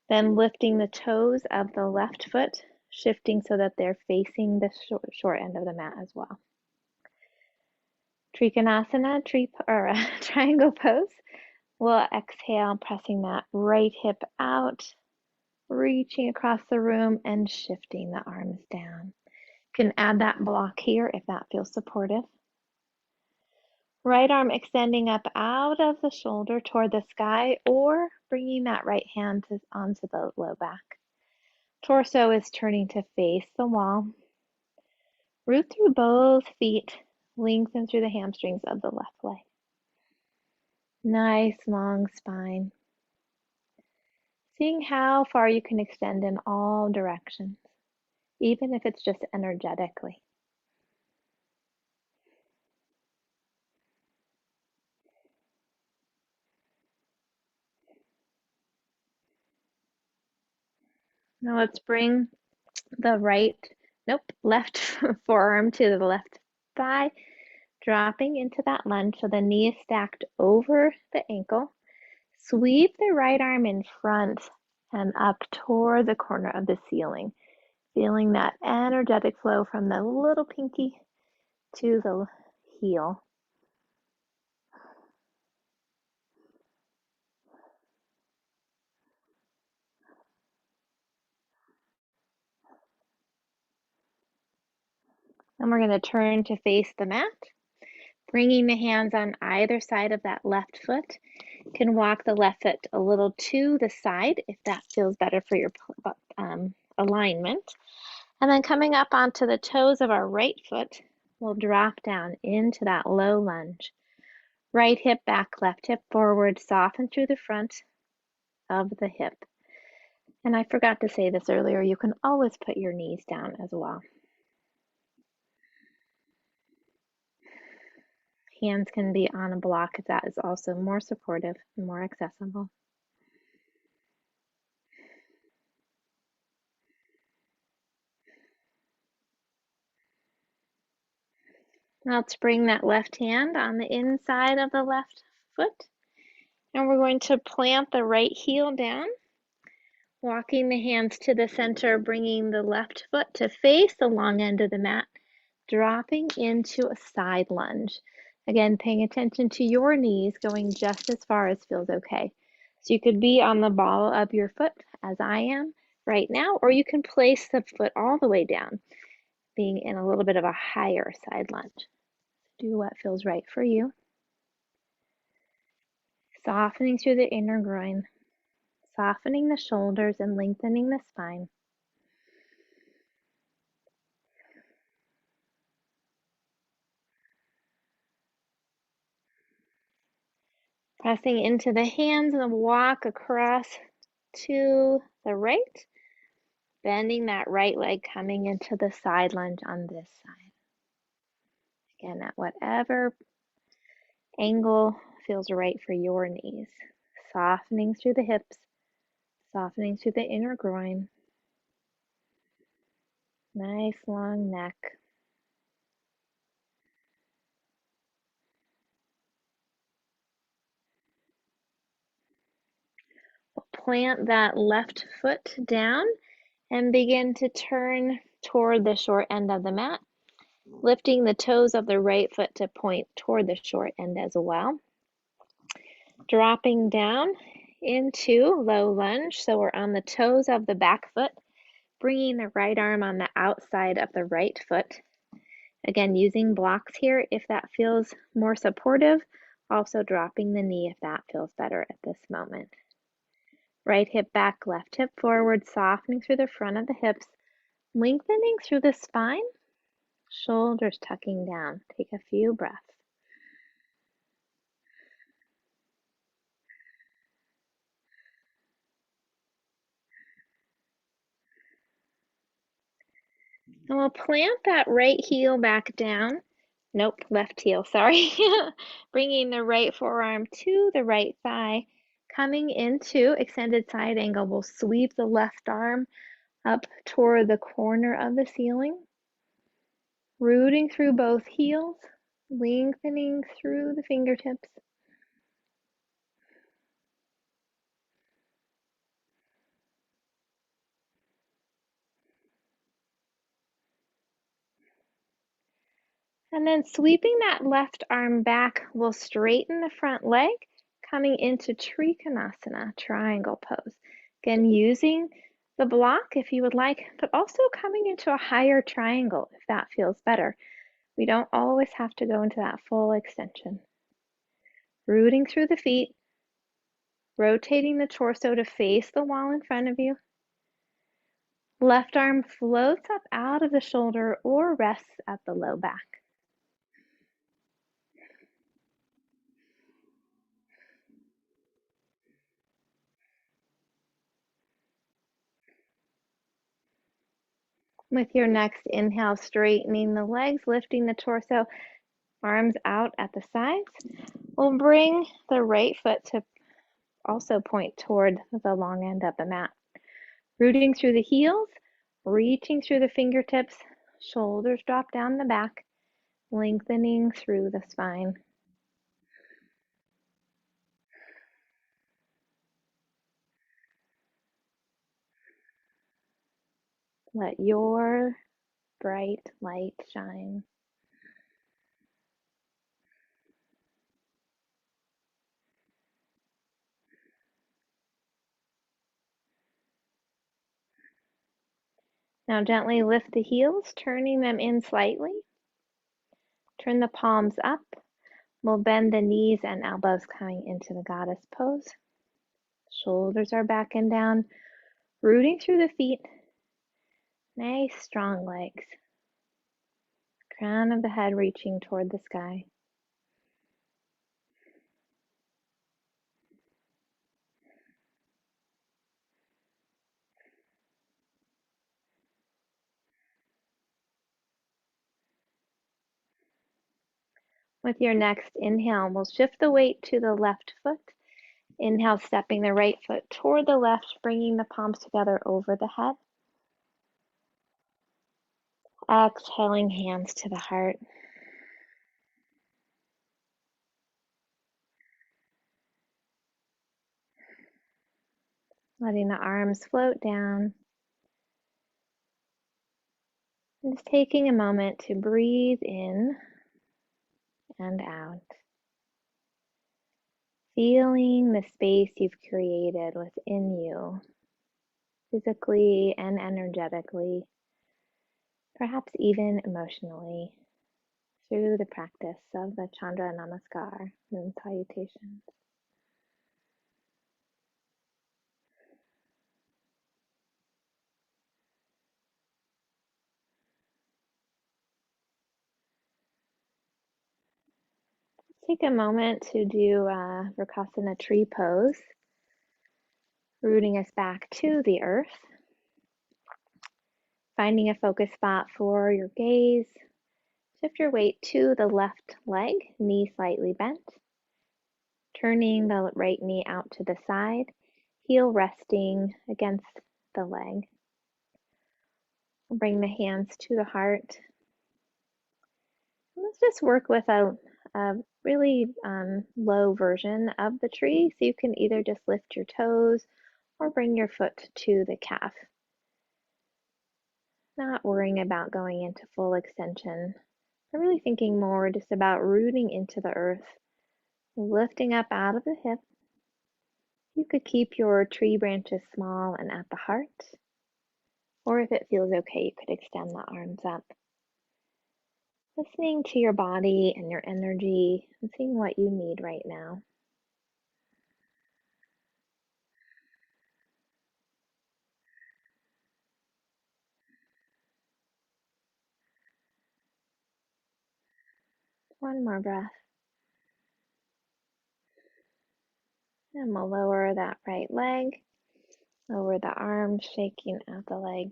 A: Then lifting the toes of the left foot, shifting so that they're facing the short end of the mat as well. Triconasana, triangle pose. We'll exhale, pressing that right hip out, reaching across the room and shifting the arms down. You can add that block here if that feels supportive. Right arm extending up out of the shoulder toward the sky, or bringing that right hand onto the low back. Torso is turning to face the wall. Root through both feet, lengthen through the hamstrings of the left leg. Nice long spine. Seeing how far you can extend in all directions, even if it's just energetically. Now let's bring the left forearm to the left thigh, dropping into that lunge so the knee is stacked over the ankle. Sweep the right arm in front and up toward the corner of the ceiling, feeling that energetic flow from the little pinky to the heel. And we're going to turn to face the mat, bringing the hands on either side of that left foot. You can walk the left foot a little to the side if that feels better for your alignment. And then coming up onto the toes of our right foot, we'll drop down into that low lunge. Right hip back, left hip forward, soften through the front of the hip. And I forgot to say this earlier, you can always put your knees down as well. Hands can be on a block if that is also more supportive and more accessible. Now let's bring that left hand on the inside of the left foot. And we're going to plant the right heel down, walking the hands to the center, bringing the left foot to face the long end of the mat, dropping into a side lunge. Again, paying attention to your knees, going just as far as feels okay. So you could be on the ball of your foot, as I am right now, or you can place the foot all the way down, being in a little bit of a higher side lunge. Do what feels right for you. Softening through the inner groin, softening the shoulders and lengthening the spine. Pressing into the hands and walk across to the right, bending that right leg, coming into the side lunge on this side. Again, at whatever angle feels right for your knees. Softening through the hips, softening through the inner groin. Nice long neck. Plant that left foot down and begin to turn toward the short end of the mat, lifting the toes of the right foot to point toward the short end as well. Dropping down into low lunge, so we're on the toes of the back foot, bringing the right arm on the outside of the right foot. Again, using blocks here if that feels more supportive, also dropping the knee if that feels better at this moment. Right hip back, left hip forward, softening through the front of the hips, lengthening through the spine, shoulders tucking down. Take a few breaths. And we'll plant that right heel back down. Nope, left heel, sorry. Bringing the right forearm to the right thigh, coming into extended side angle. We'll sweep the left arm up toward the corner of the ceiling, rooting through both heels, lengthening through the fingertips. And then sweeping that left arm back, we'll straighten the front leg, coming into Triconasana, triangle pose. Again, using the block if you would like, but also coming into a higher triangle if that feels better. We don't always have to go into that full extension. Rooting through the feet, rotating the torso to face the wall in front of you. Left arm floats up out of the shoulder or rests at the low back. With your next inhale, straightening the legs, lifting the torso, arms out at the sides. We'll bring the right foot to also point toward the long end of the mat. Rooting through the heels, reaching through the fingertips, shoulders drop down the back, lengthening through the spine. Let your bright light shine. Now gently lift the heels, turning them in slightly. Turn the palms up. We'll bend the knees and elbows coming into the goddess pose. Shoulders are back and down, rooting through the feet. Nice strong legs. Crown of the head reaching toward the sky. With your next inhale, we'll shift the weight to the left foot. Inhale, stepping the right foot toward the left, bringing the palms together over the head. Exhaling, hands to the heart. Letting the arms float down. And just taking a moment to breathe in and out. Feeling the space you've created within you, physically and energetically, perhaps even emotionally, through the practice of the Chandra Namaskar and Salutation. Take a moment to do Vrksasana tree pose, rooting us back to the earth. Finding a focus spot for your gaze. Shift your weight to the left leg, knee slightly bent. Turning the right knee out to the side, heel resting against the leg. Bring the hands to the heart. Let's just work with a really low version of the tree. So you can either just lift your toes or bring your foot to the calf. Not worrying about going into full extension, but really thinking more just about rooting into the earth, lifting up out of the hip. You could keep your tree branches small and at the heart, or if it feels okay, you could extend the arms up. Listening to your body and your energy and seeing what you need right now. One more breath. And we'll lower that right leg, lower the arms, shaking out the leg.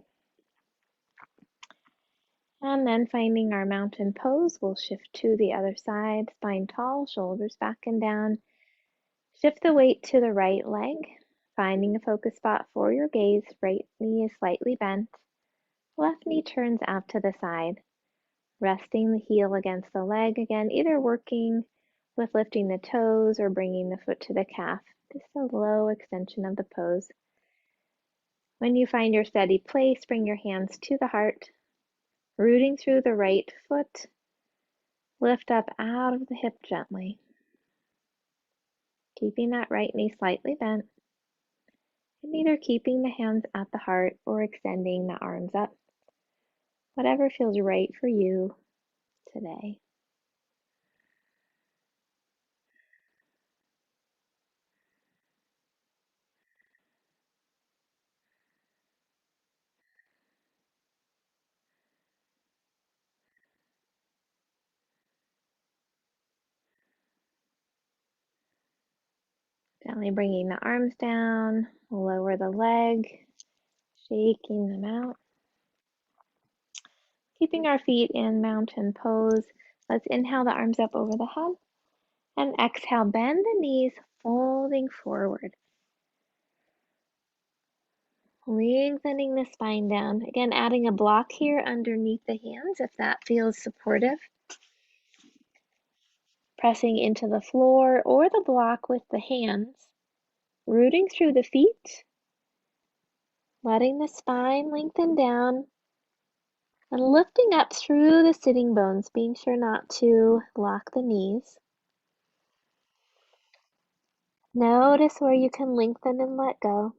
A: And then finding our mountain pose, we'll shift to the other side, spine tall, shoulders back and down. Shift the weight to the right leg, finding a focus spot for your gaze. Right knee is slightly bent. Left knee turns out to the side, resting the heel against the leg. Again, either working with lifting the toes or bringing the foot to the calf. Just a low extension of the pose. When you find your steady place, bring your hands to the heart, rooting through the right foot. Lift up out of the hip gently, keeping that right knee slightly bent, and either keeping the hands at the heart or extending the arms up. Whatever feels right for you today. Gently bringing the arms down, lower the leg, shaking them out. Keeping our feet in mountain pose. Let's inhale the arms up over the head and exhale, bend the knees, folding forward. Lengthening the spine down. Again, adding a block here underneath the hands if that feels supportive. Pressing into the floor or the block with the hands. Rooting through the feet. Letting the spine lengthen down. And lifting up through the sitting bones, being sure not to lock the knees. Notice where you can lengthen and let go.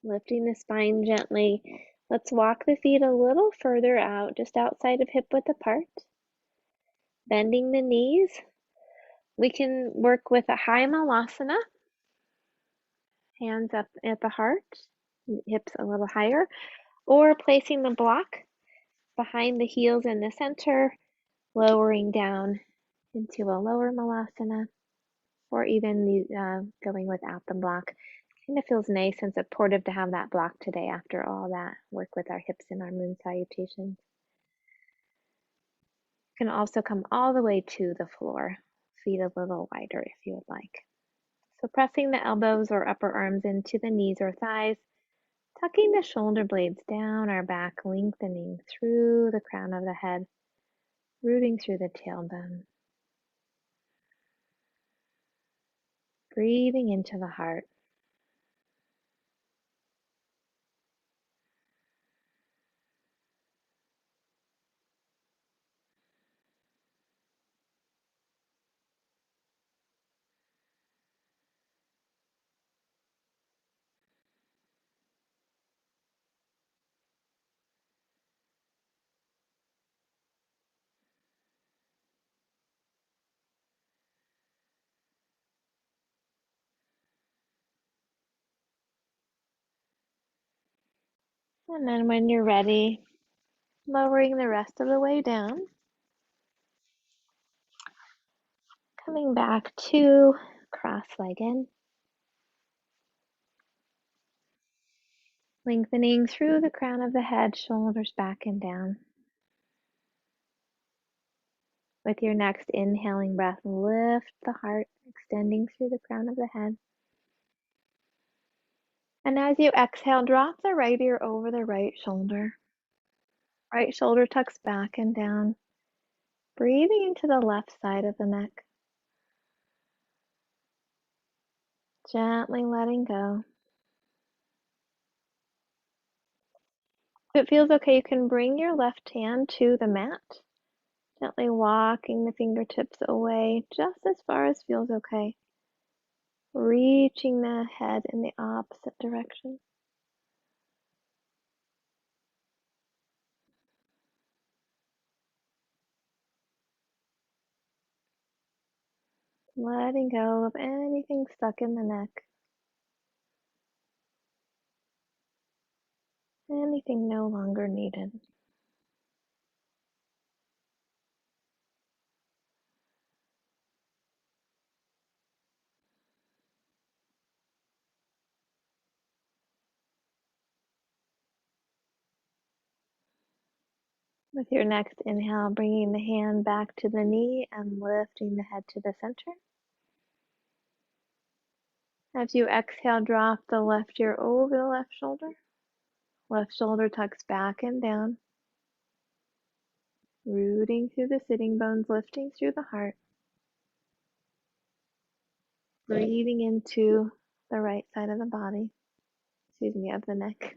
A: Lifting the spine gently. Let's walk the feet a little further out, just outside of hip width apart. Bending the knees. We can work with a high malasana. Hands up at the heart, hips a little higher, or placing the block behind the heels in the center, lowering down into a lower malasana, or even going without the block. Kind of feels nice and supportive to have that block today after all that work with our hips and our moon salutations. You can also come all the way to the floor, feet a little wider if you would like. So pressing the elbows or upper arms into the knees or thighs, Tucking the shoulder blades down our back, lengthening through the crown of the head, rooting through the tailbone. Breathing into the heart. And then when you're ready, lowering the rest of the way down, coming back to cross-legged, lengthening through the crown of the head, shoulders back and down. With your next inhaling breath, lift the heart, extending through the crown of the head. And as you exhale, drop the right ear over the right shoulder. Right shoulder tucks back and down. Breathing into the left side of the neck. Gently letting go. If it feels okay, you can bring your left hand to the mat. Gently walking the fingertips away just as far as feels okay. Reaching the head in the opposite direction. Letting go of anything stuck in the neck. Anything no longer needed. With your next inhale, bringing the hand back to the knee and lifting the head to the center. As you exhale, drop the left ear over the left shoulder. Left shoulder tucks back and down. Rooting through the sitting bones, lifting through the heart. Breathing into the right side of the body. Excuse me, of the neck.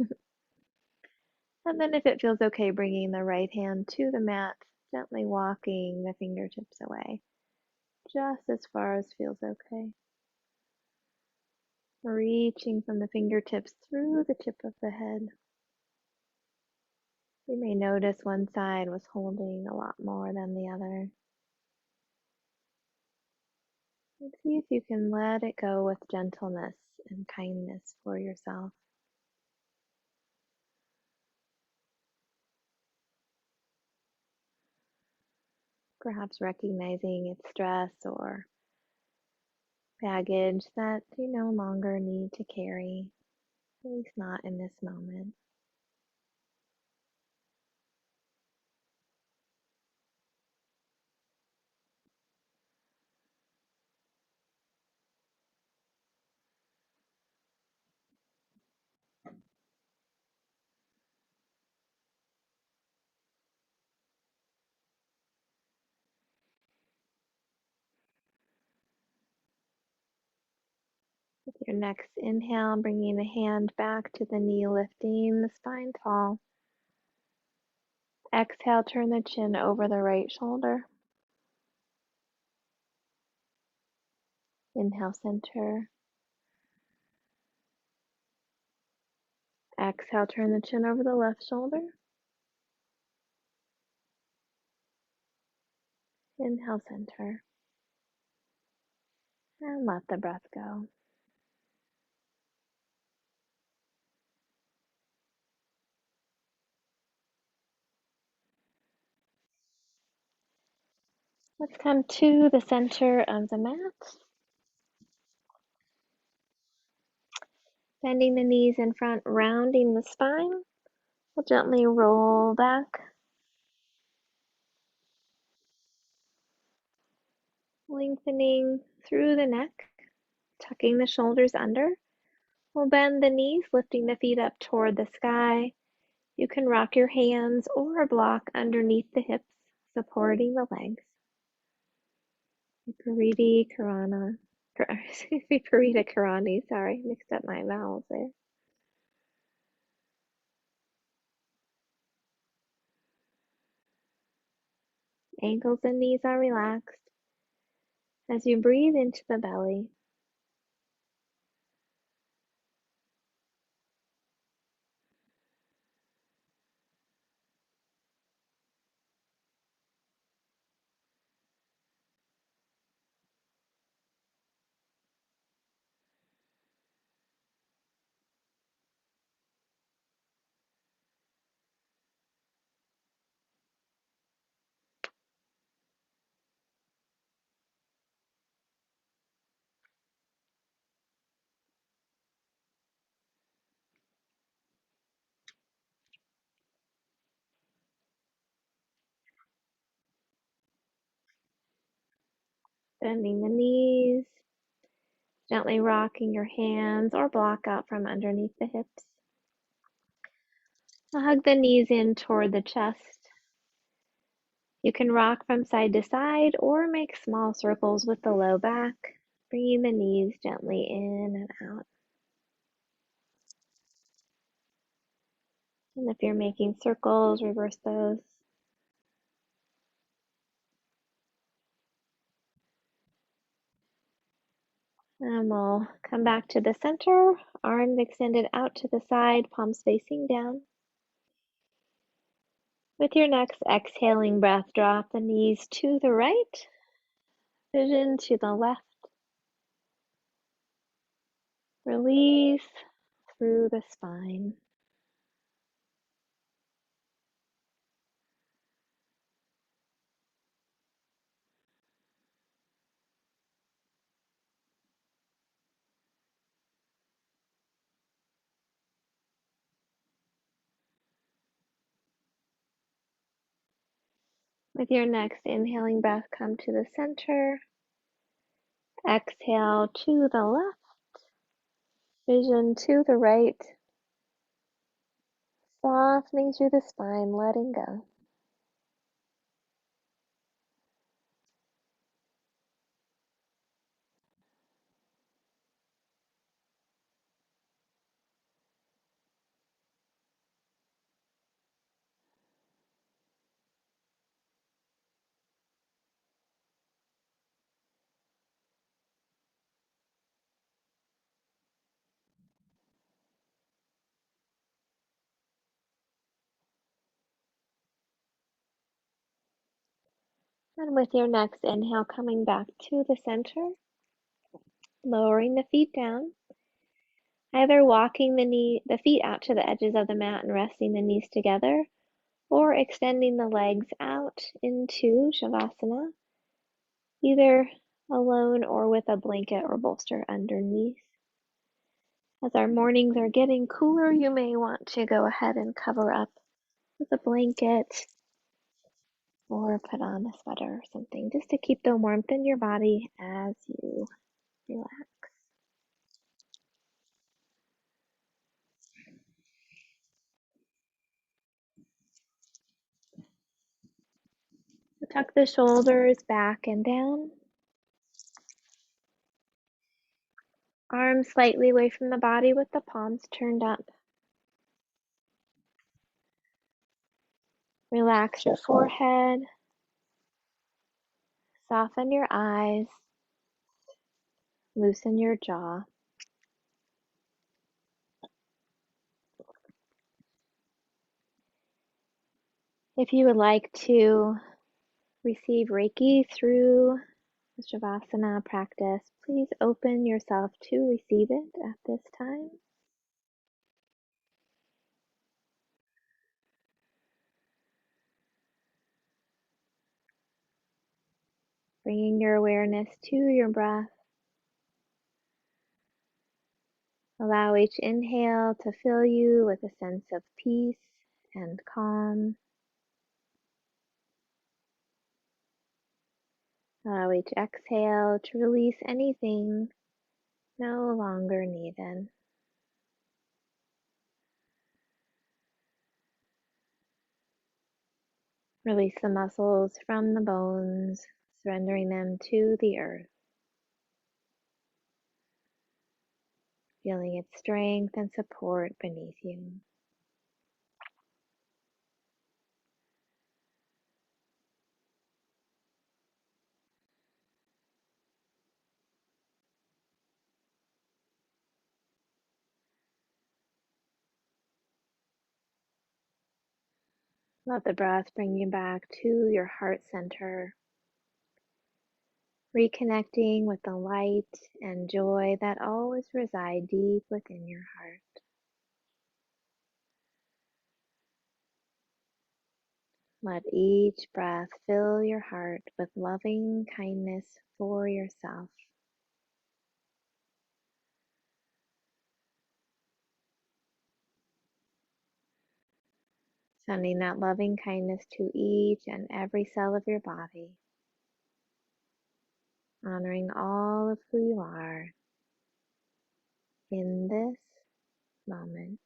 A: And then if it feels okay, bringing the right hand to the mat, gently walking the fingertips away, just as far as feels okay. Reaching from the fingertips through the tip of the head. You may notice one side was holding a lot more than the other. And see if you can let it go with gentleness and kindness for yourself. Perhaps recognizing it's stress or baggage that you no longer need to carry, at least not in this moment. With your next inhale, bringing the hand back to the knee, lifting the spine tall. Exhale, turn the chin over the right shoulder. Inhale, center. Exhale, turn the chin over the left shoulder. Inhale, center. And let the breath go. Let's come to the center of the mat. Bending the knees in front, rounding the spine. We'll gently roll back. Lengthening through the neck, tucking the shoulders under. We'll bend the knees, lifting the feet up toward the sky. You can rock your hands or block underneath the hips, supporting the legs. Viparita Karana. Viparita Karani, sorry, mixed up my vowels there. Ankles and knees are relaxed as you breathe into the belly. Bending the knees, gently rocking your hands or block out from underneath the hips. Hug the knees in toward the chest. You can rock from side to side or make small circles with the low back, bringing the knees gently in and out. And if you're making circles, reverse those. And we'll come back to the center, arms extended out to the side, palms facing down. With your next exhaling breath, drop the knees to the right, vision to the left. Release through the spine. With your next inhaling breath, come to the center. Exhale to the left, vision to the right, softening through the spine, letting go. And with your next inhale, coming back to the center, lowering the feet down, either walking the feet out to the edges of the mat and resting the knees together, or extending the legs out into Shavasana, either alone or with a blanket or bolster underneath. As our mornings are getting cooler, you may want to go ahead and cover up with a blanket or put on a sweater or something just to keep the warmth in your body as you relax. So tuck the shoulders back and down. Arms slightly away from the body with the palms turned up. Relax your forehead. Soften your eyes. Loosen your jaw. If you would like to receive Reiki through the Shavasana practice, please open yourself to receive it at this time. Bringing your awareness to your breath. Allow each inhale to fill you with a sense of peace and calm. Allow each exhale to release anything no longer needed. Release the muscles from the bones, surrendering them to the earth, feeling its strength and support beneath you. Let the breath bring you back to your heart center, reconnecting with the light and joy that always reside deep within your heart. Let each breath fill your heart with loving kindness for yourself. Sending that loving kindness to each and every cell of your body, honoring all of who you are in this moment.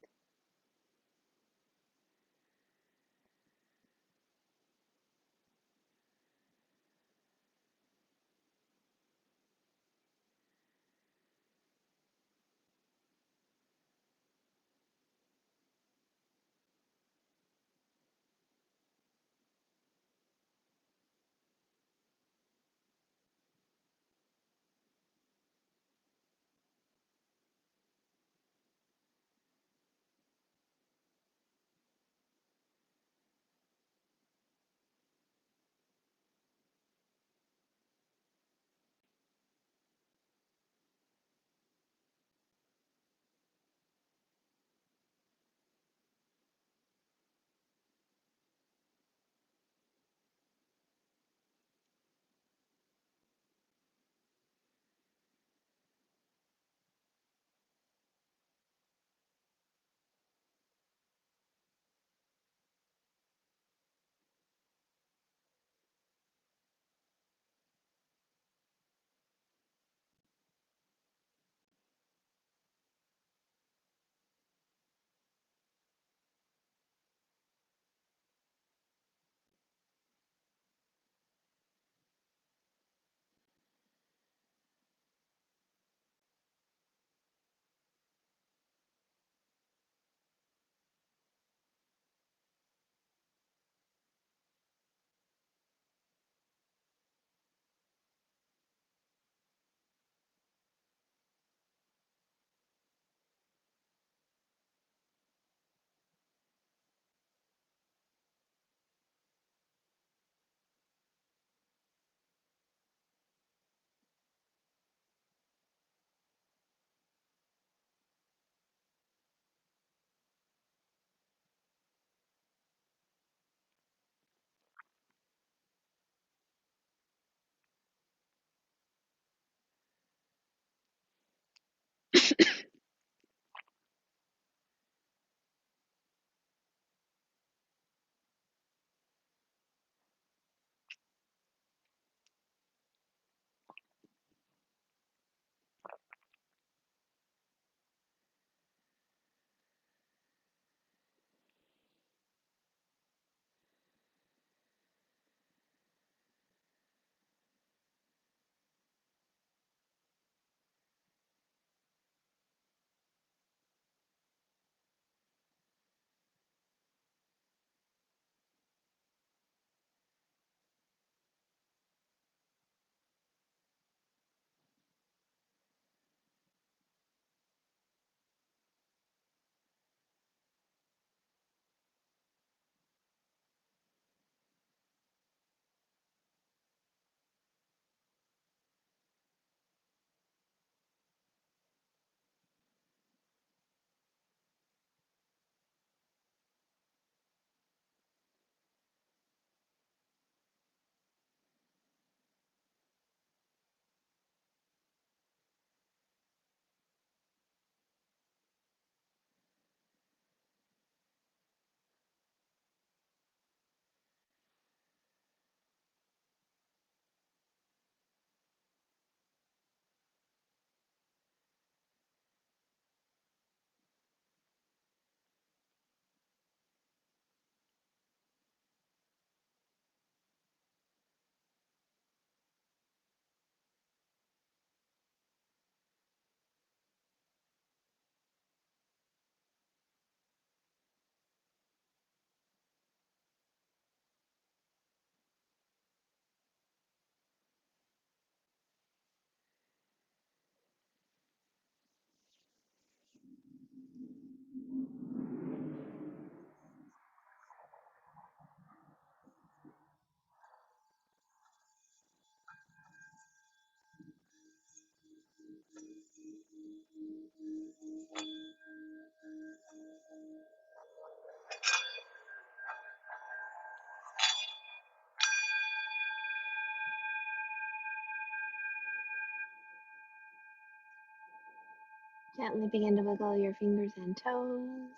A: Gently begin to wiggle your fingers and toes,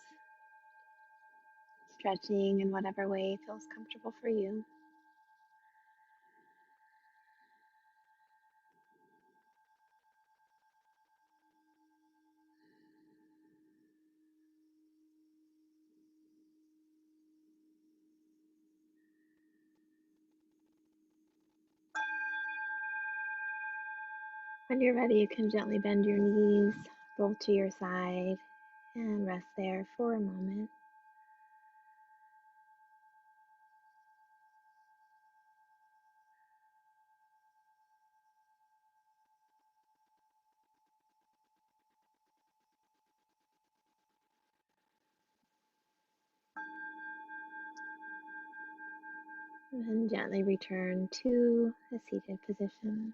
A: stretching in whatever way feels comfortable for you. When you're ready, you can gently bend your knees, roll to your side, and rest there for a moment. And gently return to a seated position.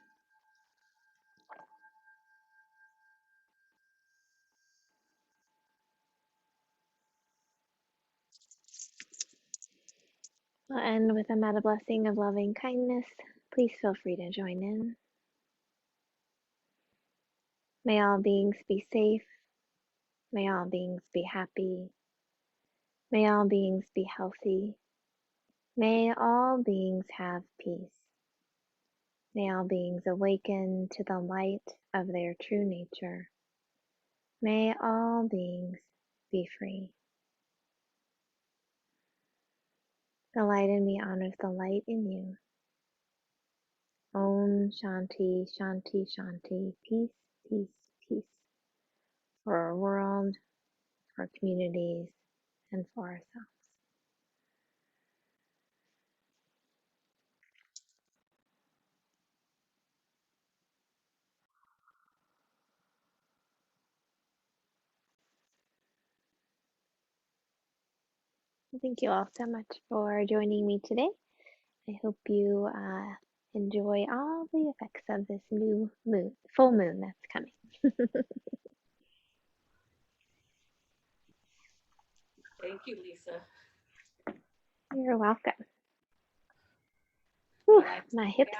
A: We'll end with a metta blessing of loving kindness. Please feel free to join in. May all beings be safe. May all beings be happy. May all beings be healthy. May all beings have peace. May all beings awaken to the light of their true nature. May all beings be free. The light in me honors the light in you. Om Shanti, Shanti, Shanti. Peace, peace, peace. For our world, for our communities, and for ourselves. Thank you all so much for joining me today. I hope you enjoy all the effects of this new moon, full moon that's coming.
B: Thank you, Lisa.
A: You're welcome. Whew, my hips.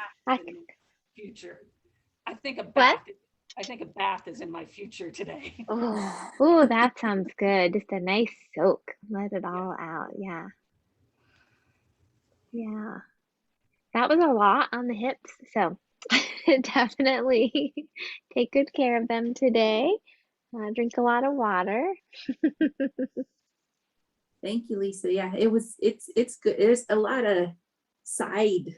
B: Future. I think a
A: What?
B: bath. I think a bath is in my future today.
A: Oh, that sounds good. Just a nice soak. Let it all out. Yeah. Yeah. That was a lot on the hips. So definitely take good care of them today. Drink a lot of water.
C: Thank you, Lisa. Yeah, it's good. There's a lot of side